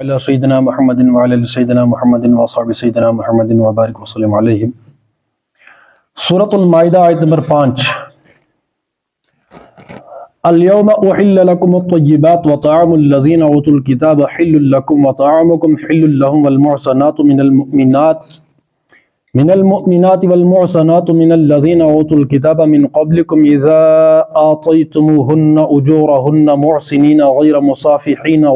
علی سیدنا محمد وعلی سیدنا محمد وصحب سیدنا محمد وبارک وسلم علیہ۔ سورۃ المائدہ آیت نمبر 5۔ اليوم احل لكم الطیبات وطعام الذین اوتوا الکتاب حل لكم وطعامکم حل لهم والمحصنات من المؤمنات والمحصنات من الذين اوتوا الكتاب من قبلكم اذا اعطيتموهن اجورهن محسنين غير مصافحين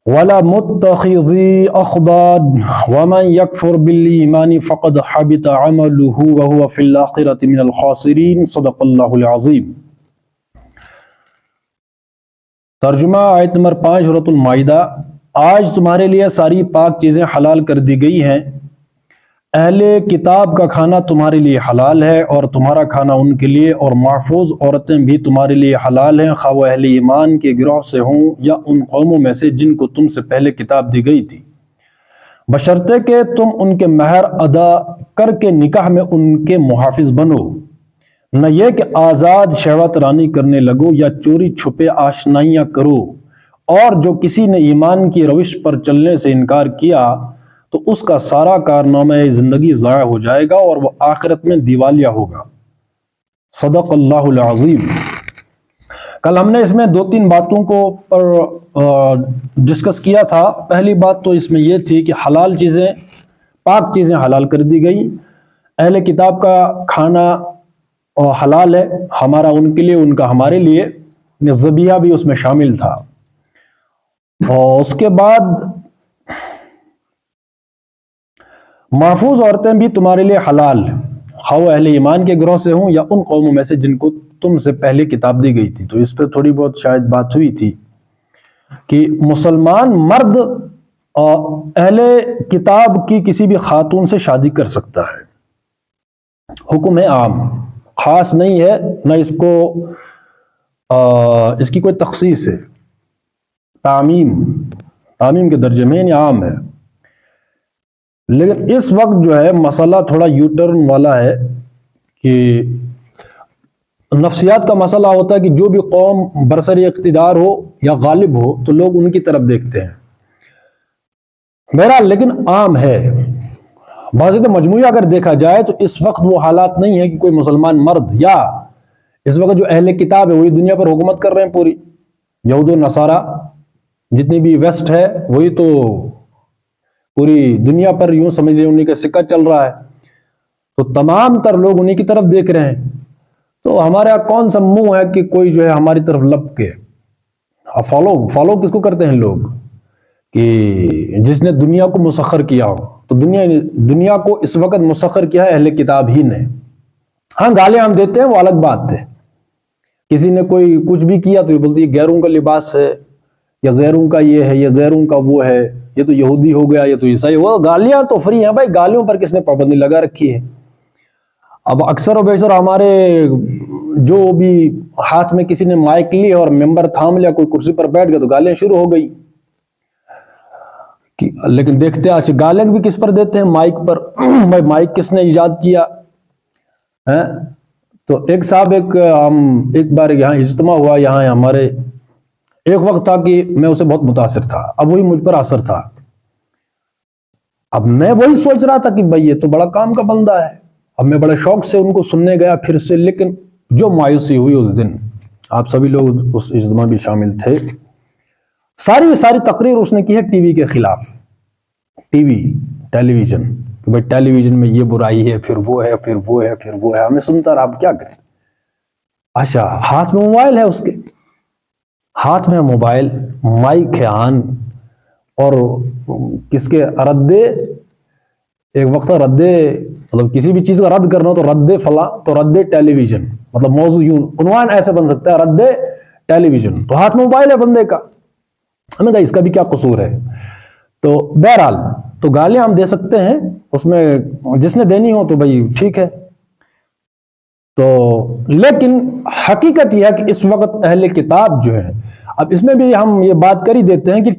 ولا متخذي اخدان ومن يكفر بالايمان فقد حبط عمله وهو في الاخره من الخاسرين صدق الله العظيم۔ ترجمہ آیت نمبر 5 سورۃ المائدہ۔ آج تمہارے لیے ساری پاک چیزیں حلال کر دی گئی ہیں، اہل کتاب کا کھانا تمہارے لیے حلال ہے اور تمہارا کھانا ان کے لیے، اور محفوظ عورتیں بھی تمہارے لیے حلال ہیں، خواہ وہ اہل ایمان کے گروہ سے ہوں یا ان قوموں میں سے جن کو تم سے پہلے کتاب دی گئی تھی، بشرطے کہ تم ان کے مہر ادا کر کے نکاح میں ان کے محافظ بنو، نہ یہ کہ آزاد شہوت رانی کرنے لگو یا چوری چھپے آشنائیاں کرو، اور جو کسی نے ایمان کی روش پر چلنے سے انکار کیا تو اس کا سارا کارنامہ زندگی ضائع ہو جائے گا اور وہ آخرت میں دیوالیہ ہوگا۔ صدق اللہ العظیم۔ کل ہم نے اس میں 2-3 باتوں کو پر ڈسکس کیا تھا۔ پہلی بات تو اس میں یہ تھی کہ حلال چیزیں، پاک چیزیں حلال کر دی گئی، اہل کتاب کا کھانا حلال ہے، ہمارا ان کے لیے، ان کا ہمارے لیے، ذبیحہ بھی اس میں شامل تھا۔ اور اس کے بعد محفوظ عورتیں بھی تمہارے لیے حلال، خواہ وہ اہل ایمان کے گروہ سے ہوں یا ان قوموں میں سے جن کو تم سے پہلے کتاب دی گئی تھی۔ تو اس پہ تھوڑی بہت شاید بات ہوئی تھی کہ مسلمان مرد اہل کتاب کی کسی بھی خاتون سے شادی کر سکتا ہے، حکم ہے عام، خاص نہیں ہے، نہ اس کو اس کی کوئی تخصیص ہے، تعمیم کے درجے میں یعنی عام ہے۔ لیکن اس وقت جو ہے مسئلہ تھوڑا یوٹرن والا ہے کہ نفسیات کا مسئلہ ہوتا ہے کہ جو بھی قوم برسر اقتدار ہو یا غالب ہو تو لوگ ان کی طرف دیکھتے ہیں، بہرحال لیکن عام ہے۔ بحثیت مجموعی اگر دیکھا جائے تو اس وقت وہ حالات نہیں ہے کہ کوئی مسلمان مرد، یا اس وقت جو اہل کتاب ہے وہی دنیا پر حکومت کر رہے ہیں، پوری یہود و نصارہ جتنی بھی ویسٹ ہے وہی تو پوری دنیا پر یوں سمجھ لیں انہیں کا سکہ چل رہا ہے، تو تمام تر لوگ انہیں کی طرف دیکھ رہے ہیں۔ تو ہمارے یہاں کون سا منہ ہے کہ کوئی جو ہے ہماری طرف لپ کے فالو کس کو کرتے ہیں لوگ، کہ جس نے دنیا کو مسخر کیا ہو، تو دنیا کو اس وقت مسخر کیا ہے اہل کتاب ہی نے۔ ہاں گالیں ہم دیتے ہیں وہ الگ بات ہے، کسی نے کوئی کچھ بھی کیا تو یہ بولتی ہے غیروں کا لباس ہے، یا غیروں کا یہ ہے، یا غیروں کا وہ ہے، یہ تو یہودی ہو گیا، یہ تو عیسائی، وہ گالیاں تو فری ہیں بھائی، گالیوں پر کس نے پابندی لگا رکھی ہے؟ اب اکثر و بیشتر ہمارے جو بھی ہاتھ میں کسی نے مائک لی اور ممبر تھام لیا، کوئی کرسی پر بیٹھ گیا تو گالیاں شروع ہو گئی۔ لیکن دیکھتے ہیں آج گالیاں بھی کس پر دیتے ہیں؟ مائک پر۔ بھائی مائک کس نے ایجاد کیا ہے؟ تو ایک صاحب ایک بار یہاں اجتماع ہوا، یہاں ہمارے، ایک وقت تھا کہ میں اسے بہت متاثر تھا، اب وہی مجھ پر اثر تھا۔ اب میں وہی سوچ رہا تھا کہ بھائی یہ تو بڑا کام کا بندہ ہے، اب میں بڑے شوق سے ان کو سننے گیا پھر سے، لیکن جو مایوسی ہوئی اس دن، آپ سبھی لوگ اس اجتماع بھی شامل تھے، ساری تقریر اس نے کی ہے ٹی وی کے خلاف، ٹیلی ویژن، کہ بھائی ٹیلی ویژن میں یہ برائی ہے، پھر وہ ہے، پھر وہ ہے، پھر وہ ہے۔ ہمیں سنتا رہا، اب کیا کریں؟ اچھا ہاتھ میں موبائل ہے، اس کے ہاتھ میں موبائل، مائک ہے آن، اور کس کے ردے، ایک وقت ردے، مطلب کسی بھی چیز کا رد کرنا ہو تو ردے فلاں، تو ردے ٹیلی ویژن، مطلب موضوع یوں عنوان ایسے بن سکتا ہے، ردے ٹیلی ویژن، تو ہاتھ میں موبائل ہے بندے کا، ہمیں کہا اس کا بھی کیا قصور ہے؟ تو بہرحال تو گالیاں ہم دے سکتے ہیں، اس میں جس نے دینی ہو تو بھائی ٹھیک ہے۔ تو لیکن حقیقت یہ ہے کہ اس وقت اہل کتاب جو ہے، اب اس میں بھی ہم یہ بات کر ہی دیتے ہیں کہ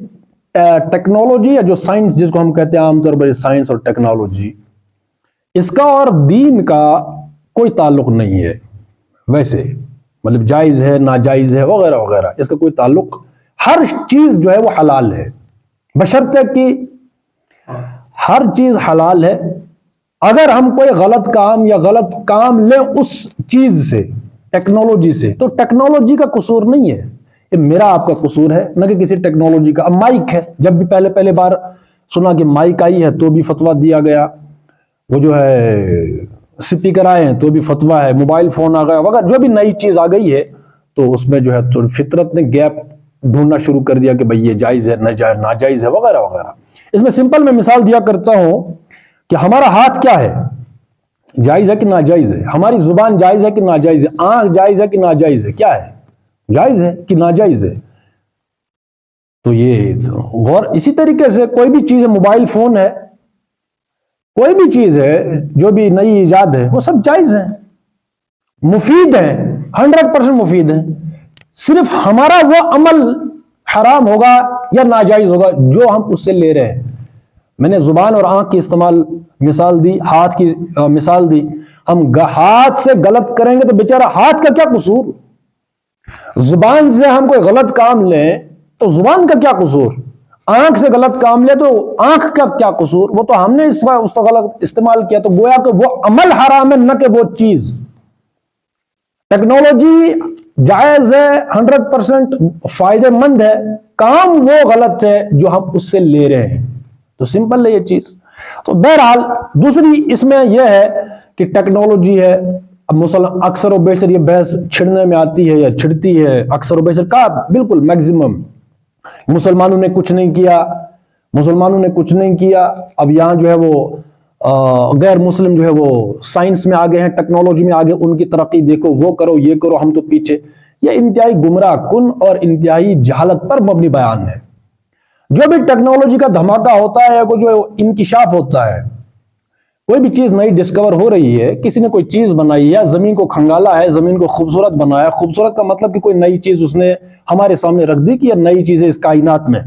ٹیکنالوجی یا جو سائنس جس کو ہم کہتے ہیں عام طور پر سائنس اور ٹیکنالوجی، اس کا اور دین کا کوئی تعلق نہیں ہے۔ ویسے مطلب جائز ہے ناجائز ہے وغیرہ وغیرہ، اس کا کوئی تعلق، ہر چیز جو ہے وہ حلال ہے، بشرطے کہ ہر چیز حلال ہے۔ اگر ہم کوئی غلط کام یا غلط کام لیں اس چیز سے، ٹیکنالوجی سے، تو ٹیکنالوجی کا قصور نہیں ہے، یہ میرا آپ کا قصور ہے، نہ کہ کسی ٹیکنالوجی کا۔ اب مائک ہے، جب بھی پہلے بار سنا کہ مائک آئی ہے تو بھی فتویٰ دیا گیا، وہ جو ہے سپیکر آئے ہیں تو بھی فتویٰ ہے، موبائل فون آ گیا وغیرہ، جو بھی نئی چیز آ گئی ہے تو اس میں جو ہے تو فطرت نے گیپ ڈھونڈنا شروع کر دیا کہ بھئی یہ جائز ہے ناجائز ہے وغیرہ وغیرہ۔ اس میں سمپل میں مثال دیا کرتا ہوں کہ ہمارا ہاتھ کیا ہے، جائز ہے کہ ناجائز ہے، ہماری زبان جائز ہے کہ ناجائز ہے، آنکھ جائز ہے کہ ناجائز ہے، کیا ہے، جائز ہے کہ ناجائز ہے۔ تو یہ غور، اسی طریقے سے کوئی بھی چیز ہے، موبائل فون ہے، کوئی بھی چیز ہے جو بھی نئی ایجاد ہے وہ سب جائز ہے، مفید ہے، 100% مفید ہے، صرف ہمارا وہ عمل حرام ہوگا یا ناجائز ہوگا جو ہم اس سے لے رہے ہیں۔ میں نے زبان اور آنکھ کی استعمال مثال دی، ہاتھ کی مثال دی، ہم ہاتھ سے غلط کریں گے تو بیچارہ ہاتھ کا کیا قصور، زبان سے ہم کوئی غلط کام لیں تو زبان کا کیا قصور، آنکھ سے غلط کام لے تو آنکھ کا کیا قصور، وہ تو ہم نے اس کا غلط استعمال کیا، تو گویا کہ وہ عمل حرام ہے نہ کہ وہ چیز۔ ٹیکنالوجی جائز ہے، 100% فائدہ مند ہے، کام وہ غلط ہے جو ہم اس سے لے رہے ہیں، تو سمپل ہے یہ چیز۔ تو بہرحال دوسری اس میں یہ ہے کہ ٹیکنالوجی ہے، اب اکثر و بیشتر یہ بحث چھڑنے میں آتی ہے یا چھڑتی ہے، اکثر و بیشتر کا بالکل میکسیمم مسلمانوں نے کچھ نہیں کیا، مسلمانوں نے کچھ نہیں کیا، اب یہاں جو ہے وہ غیر مسلم جو ہے وہ سائنس میں آگے ہیں، ٹیکنالوجی میں آگے، ان کی ترقی دیکھو، وہ کرو یہ کرو، ہم تو پیچھے۔ یہ انتہائی گمراہ کن اور انتہائی جہالت پر مبنی بیان ہے۔ جو بھی ٹیکنالوجی کا دھماکہ ہوتا ہے، وہ جو انکشاف ہوتا ہے، کوئی بھی چیز نئی ڈسکور ہو رہی ہے، کسی نے کوئی چیز بنائی ہے، زمین کو کھنگالا ہے، زمین کو خوبصورت بنایا، خوبصورت کا مطلب کہ کوئی نئی چیز اس نے ہمارے سامنے رکھ دی کہ نئی چیزیں اس کائنات میں،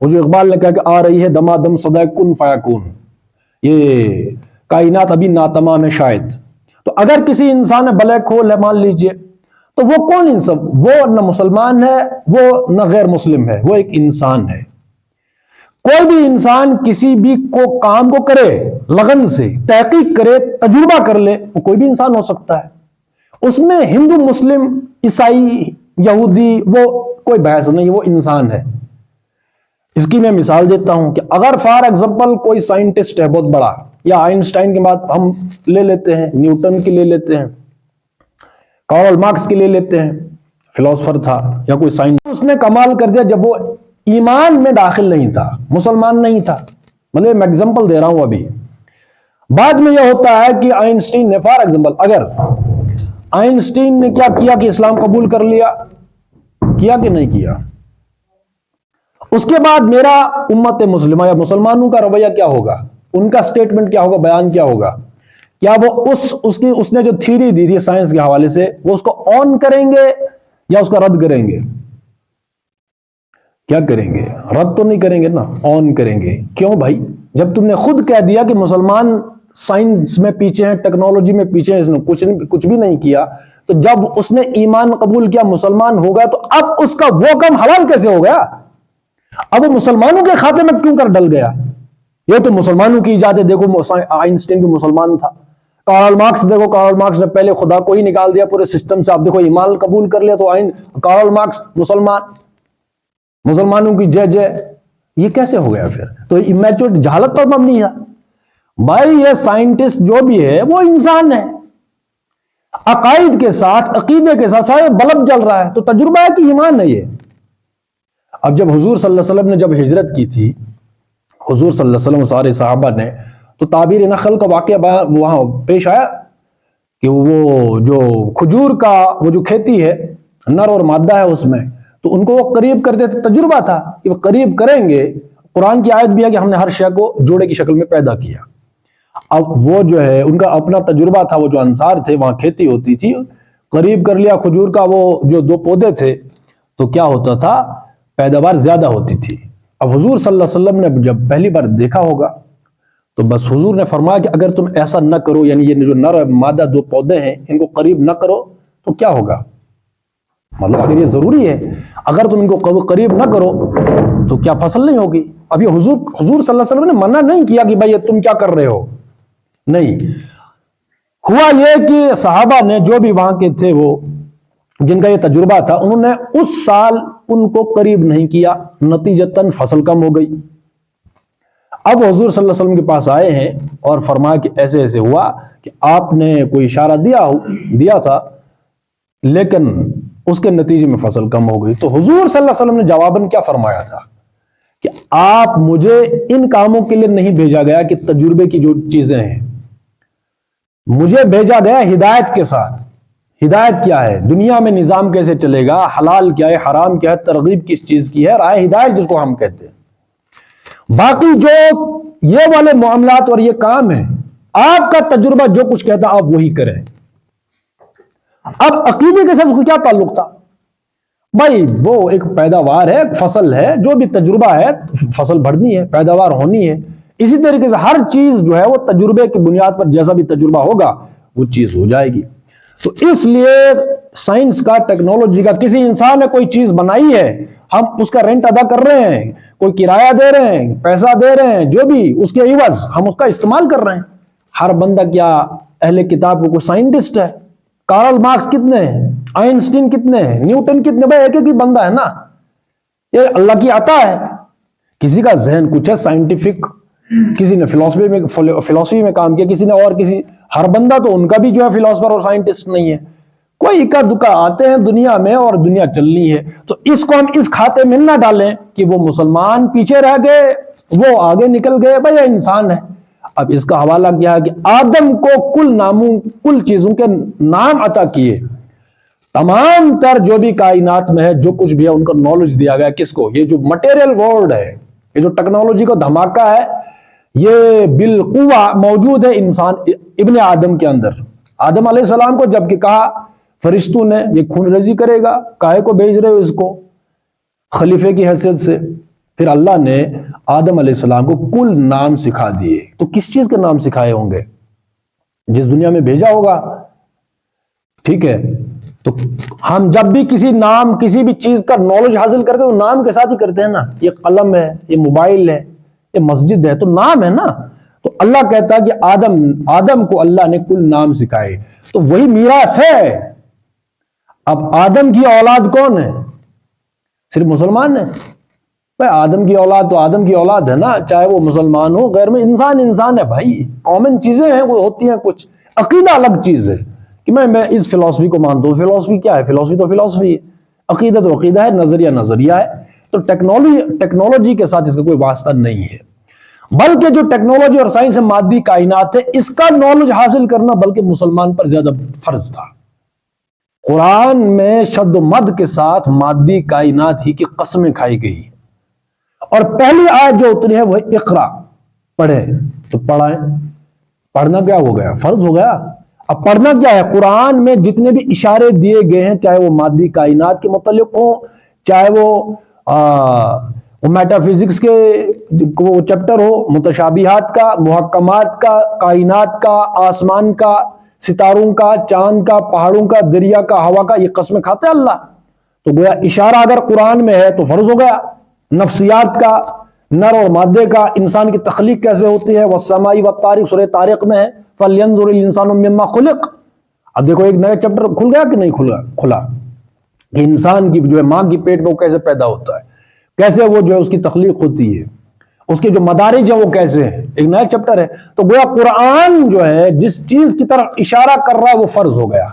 وہ جو اقبال نے کہا کہ آ رہی ہے دمادم صدا کن فیکون، یہ کائنات ابھی ناتمام ہے شاید۔ تو اگر کسی انسان نے بلیک ہول ہے مان لیجئے، تو وہ کون انسان، وہ نہ مسلمان ہے، وہ نہ غیر مسلم ہے، وہ ایک انسان ہے۔ کوئی بھی انسان کسی بھی کام کو کرے، لگن سے تحقیق کرے، تجربہ کر لے، وہ کوئی بھی انسان ہو سکتا ہے، اس میں ہندو مسلم عیسائی یہودی وہ کوئی بحث نہیں، وہ انسان ہے۔ اس کی میں مثال دیتا ہوں کہ اگر فار ایگزامپل کوئی سائنٹسٹ ہے بہت بڑا، یا آئنسٹائن کی بات ہم لے لیتے ہیں، نیوٹن کی لے لیتے ہیں، کارل مارکس کی لے لیتے ہیں، فلاسفر تھا یا کوئی سائنس، اس نے کمال کر دیا جب وہ ایمان میں داخل نہیں تھا، مسلمان نہیں تھا، مطلب میں ایگزامپل دے رہا ہوں ابھی۔ بعد میں یہ ہوتا ہے کہ آئنسٹائن نے فار ایگزامپل، اگر آئنسٹائن نے کیا کیا کہ اسلام قبول کر لیا، کیا کہ نہیں کیا، اس کے بعد میرا امت مسلمہ یا مسلمانوں کا رویہ کیا ہوگا، ان کا سٹیٹمنٹ کیا ہوگا، بیان کیا ہوگا، کیا وہ اس نے جو تھیوری دی تھی سائنس کے حوالے سے، وہ اس کو آن کریں گے یا اس کا رد کریں گے؟ کیا کریں گے؟ رد تو نہیں کریں گے نا، آن کریں گے۔ کیوں بھائی؟ جب تم نے خود کہہ دیا کہ مسلمان سائنس میں پیچھے ہیں، ٹیکنالوجی میں پیچھے ہیں، اس نے کچھ بھی نہیں کیا، تو جب اس نے ایمان قبول کیا، مسلمان ہو گیا، تو اب اس کا وہ کام حلال کیسے ہو گیا؟ اب وہ مسلمانوں کے کھاتے میں کیوں کر ڈل گیا؟ یہ تو مسلمانوں کی ایجاد ہے۔ دیکھو آئنسٹائن بھی مسلمان تھا، کارل مارکس دیکھو، کارل مارکس نے پہلے خدا کو ہی نکال دیا پورے سسٹم سے، اب دیکھو ایمان قبول کر لیا تو کارل مارکس مسلمانوں کی جے جے، یہ کیسے ہو گیا پھر؟ تو امیچور جہالت پر مبنی ہے بھائی۔ یہ سائنٹسٹ جو بھی ہے وہ انسان ہے، عقائد کے ساتھ، عقیدے کے ساتھ بلب جل رہا ہے، تو تجربہ ہے کہ ایمان ہے یہ۔ اب جب حضور صلی اللہ علیہ وسلم نے جب ہجرت کی تھی، حضور صلی اللہ علیہ وسلم سارے صحابہ نے، تو تعبیر نخل کا واقعہ وہاں پیش آیا کہ وہ جو کھجور کا وہ جو کھیتی ہے، نر اور مادہ ہے اس میں، تو ان کو وہ قریب کرتے تھے، تجربہ تھا کہ وہ قریب کریں گے۔ قرآن کی آیت بھی ہے کہ ہم نے ہر شے کو جوڑے کی شکل میں پیدا کیا۔ اب وہ جو ہے ان کا اپنا تجربہ تھا، وہ جو انصار تھے وہاں کھیتی ہوتی تھی، قریب کر لیا کھجور کا وہ جو 2 پودے تھے، تو کیا ہوتا تھا، پیداوار زیادہ ہوتی تھی۔ اب حضور صلی اللہ علیہ وسلم نے جب پہلی بار دیکھا ہوگا تو بس حضور نے فرمایا کہ اگر تم ایسا نہ کرو، یعنی یہ جو نر مادہ 2 پودے ہیں ان کو قریب نہ کرو، تو کیا ہوگا؟ مطلب اگر یہ ضروری ہے، اگر تم ان کو قریب نہ کرو تو کیا فصل نہیں ہوگی؟ اب یہ حضور صلی اللہ علیہ وسلم نے منع نہیں کیا کہ بھائی تم کیا کر رہے ہو، نہیں، ہوا یہ کہ صحابہ نے جو بھی وہاں کے تھے، وہ جن کا یہ تجربہ تھا، انہوں نے اس سال ان کو قریب نہیں کیا، نتیجتاً فصل کم ہو گئی۔ اب حضور صلی اللہ علیہ وسلم کے پاس آئے ہیں اور فرمایا کہ ایسے ایسے ہوا کہ آپ نے کوئی اشارہ دیا تھا لیکن اس کے نتیجے میں فصل کم ہو گئی۔ تو حضور صلی اللہ علیہ وسلم نے جواباً کیا فرمایا تھا کہ آپ مجھے ان کاموں کے لیے نہیں بھیجا گیا کہ تجربے کی جو چیزیں ہیں، مجھے بھیجا گیا ہدایت کے ساتھ۔ ہدایت کیا ہے؟ دنیا میں نظام کیسے چلے گا، حلال کیا ہے، حرام کیا ہے، ترغیب کس چیز کی ہے، رائے ہدایت جس کو ہم کہتے ہیں۔ باقی جو یہ والے معاملات اور یہ کام ہے، آپ کا تجربہ جو کچھ کہتا آپ وہی کریں۔ اب عقیدے کے ساتھ اس کو کیا تعلق تھا؟ بھائی وہ ایک پیداوار ہے، فصل ہے، جو بھی تجربہ ہے، فصل بڑھنی ہے، پیداوار ہونی ہے۔ اسی طریقے سے ہر چیز جو ہے وہ تجربے کی بنیاد پر جیسا بھی تجربہ ہوگا وہ چیز ہو جائے گی۔ تو اس لیے سائنس کا، ٹیکنالوجی کا، کسی انسان نے کوئی چیز بنائی ہے، ہم اس کا رینٹ ادا کر رہے ہیں، کوئی کرایہ دے رہے ہیں، پیسہ دے رہے ہیں، جو بھی اس کے عوض ہم اس کا استعمال کر رہے ہیں۔ ہر بندہ کیا اہل کتاب کو کوئی سائنٹسٹ ہے؟ کارل مارکس کتنے ہیں؟ آئنسٹین کتنے ہیں؟ نیوٹن کتنے؟ بھائی ایک ایک ہی بندہ ہے نا، یہ اللہ کی عطا ہے۔ کسی کا ذہن کچھ ہے سائنٹیفک، کسی نے فلسفی میں کام کیا، کسی نے اور کسی، ہر بندہ تو ان کا بھی جو ہے فلاسفر اور سائنٹسٹ نہیں ہے۔ کوئی اکا دکا آتے ہیں دنیا میں اور دنیا چلنی ہے، تو اس کو ہم اس کھاتے میں نہ ڈالیں کہ وہ مسلمان پیچھے رہ گئے، وہ آگے نکل گئے۔ بھائی یہ انسان ہے۔ اب اس کا حوالہ کیا ہے کہ آدم کو کل چیزوں کے نام عطا کیے، تمام تر جو بھی کائنات میں ہے، جو کچھ بھی ہے، ان کا نالج دیا گیا۔ کس کو؟ یہ جو مٹیریل ورلڈ ہے، یہ جو ٹیکنالوجی کا دھماکہ ہے، یہ بالقوہ موجود ہے انسان ابن آدم کے اندر۔ آدم علیہ السلام کو جب کہ کہا فرشتوں نے یہ خون ریزی کرے گا، کاہے کو بھیج رہے ہو اس کو خلیفے کی حیثیت سے؟ پھر اللہ نے آدم علیہ السلام کو کل نام سکھا دیے۔ تو کس چیز کے نام سکھائے ہوں گے؟ جس دنیا میں بھیجا ہوگا، ٹھیک ہے؟ تو ہم جب بھی کسی نام، کسی بھی چیز کا نالج حاصل کرتے ہیں تو نام کے ساتھ ہی کرتے ہیں نا۔ یہ قلم ہے، یہ موبائل ہے، یہ مسجد ہے، تو نام ہے نا۔ تو اللہ کہتا ہے کہ آدم کو اللہ نے کل نام سکھائے، تو وہی میراث ہے۔ اب آدم کی اولاد کون ہے؟ صرف مسلمان ہے؟ بھائی آدم کی اولاد تو آدم کی اولاد ہے نا، چاہے وہ مسلمان ہو غیر میں، انسان ہے بھائی۔ کامن چیزیں ہیں، وہ ہوتی ہیں کچھ۔ عقیدہ الگ چیز ہے کہ میں اس فلسفی کو مانتا ہوں۔ فلسفی کیا ہے؟ فلسفی تو فلسفی ہے، عقیدہ تو عقیدہ ہے، نظریہ ہے۔ تو ٹیکنالوجی کے ساتھ اس کا کوئی واسطہ نہیں ہے، بلکہ جو ٹیکنالوجی اور سائنس مادی کائنات ہے، اس کا نالج حاصل کرنا بلکہ مسلمان پر زیادہ فرض تھا۔ قرآن میں شد و مد کے ساتھ مادی کائنات ہی کی قسمیں کھائی گئی، اور پہلی آیت جو اتری ہے وہ اقرا، پڑھے۔ تو پڑھائیں، پڑھنا کیا ہو گیا؟ فرض ہو گیا۔ اب پڑھنا کیا ہے؟ قرآن میں جتنے بھی اشارے دیے گئے ہیں، چاہے وہ مادی کائنات کے متعلق ہوں، چاہے وہ میٹا فزکس کے وہ چیپٹر ہو، متشابہات کا، محکمات کا، کائنات کا، آسمان کا، ستاروں کا، چاند کا، پہاڑوں کا، دریا کا، ہوا کا، یہ قسمیں کھاتے ہیں اللہ۔ تو گویا اشارہ اگر قرآن میں ہے تو فرض ہو گیا۔ نفسیات کا، نر اور مادے کا، انسان کی تخلیق کیسے ہوتی ہے، والسماء والطارق، سورہ طارق میں ہے، فَلْيَنظُرِ الْإِنسَانُ مِمَّا خُلِقَ۔ اب دیکھو ایک نیا چیپٹر کھل گیا کہ نہیں کھلا کہ انسان کی جو ہے ماں کی پیٹ میں وہ کیسے پیدا ہوتا ہے، کیسے وہ جو ہے اس کی تخلیق ہوتی ہے، اس کے جو مدارج ہیں وہ کیسے ہیں، ایک نیا چیپٹر ہے۔ تو گویا قرآن جو ہے جس چیز کی طرف اشارہ کر رہا ہے وہ فرض ہو گیا۔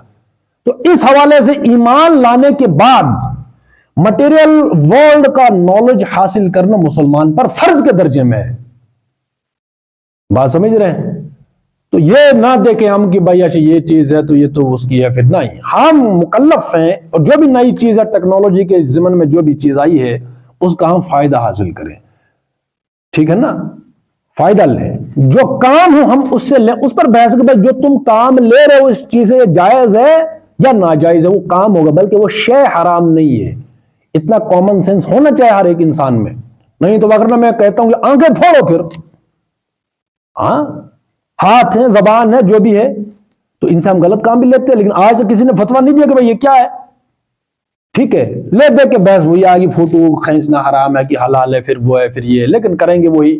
تو اس حوالے سے ایمان لانے کے بعد مٹیریل ورلڈ کا نالج حاصل کرنا مسلمان پر فرض کے درجے میں ہے۔ بات سمجھ رہے ہیں؟ تو یہ نہ دیکھیں ہم کہ بھائی اچھا یہ چیز ہے تو یہ تو اس کی ہے، پھر نہیں، ہم مکلف ہیں، اور جو بھی نئی چیز ہے ٹیکنالوجی کے ضمن میں جو بھی چیز آئی ہے اس کا ہم فائدہ حاصل کریں، ٹھیک ہے نا؟ فائدہ لیں، جو کام ہو ہم اس سے لیں، اس پر بحث کہ بھائی جو تم کام لے رہے ہو اس چیز سے یہ جائز ہے یا ناجائز ہے، وہ کام ہوگا، بلکہ وہ شے حرام نہیں ہے۔ اتنا کامن سینس ہونا چاہیے ہر ایک انسان میں، نہیں تو وغیرہ میں کہتا ہوں کہ آنکھیں پھوڑو، پھر ہاں ہاتھ ہے، زبان ہے، جو بھی ہے، تو ان سے ہم غلط کام بھی لیتے ہیں، لیکن آج سے کسی نے فتویٰ نہیں دیا کہ بھائی یہ کیا ہے۔ ٹھیک ہے، لے دے کے بحث وہی آگی، فوٹو کھینچنا حرام ہے کہ حلال ہے، پھر وہ ہے، پھر یہ، لیکن کریں گے وہی،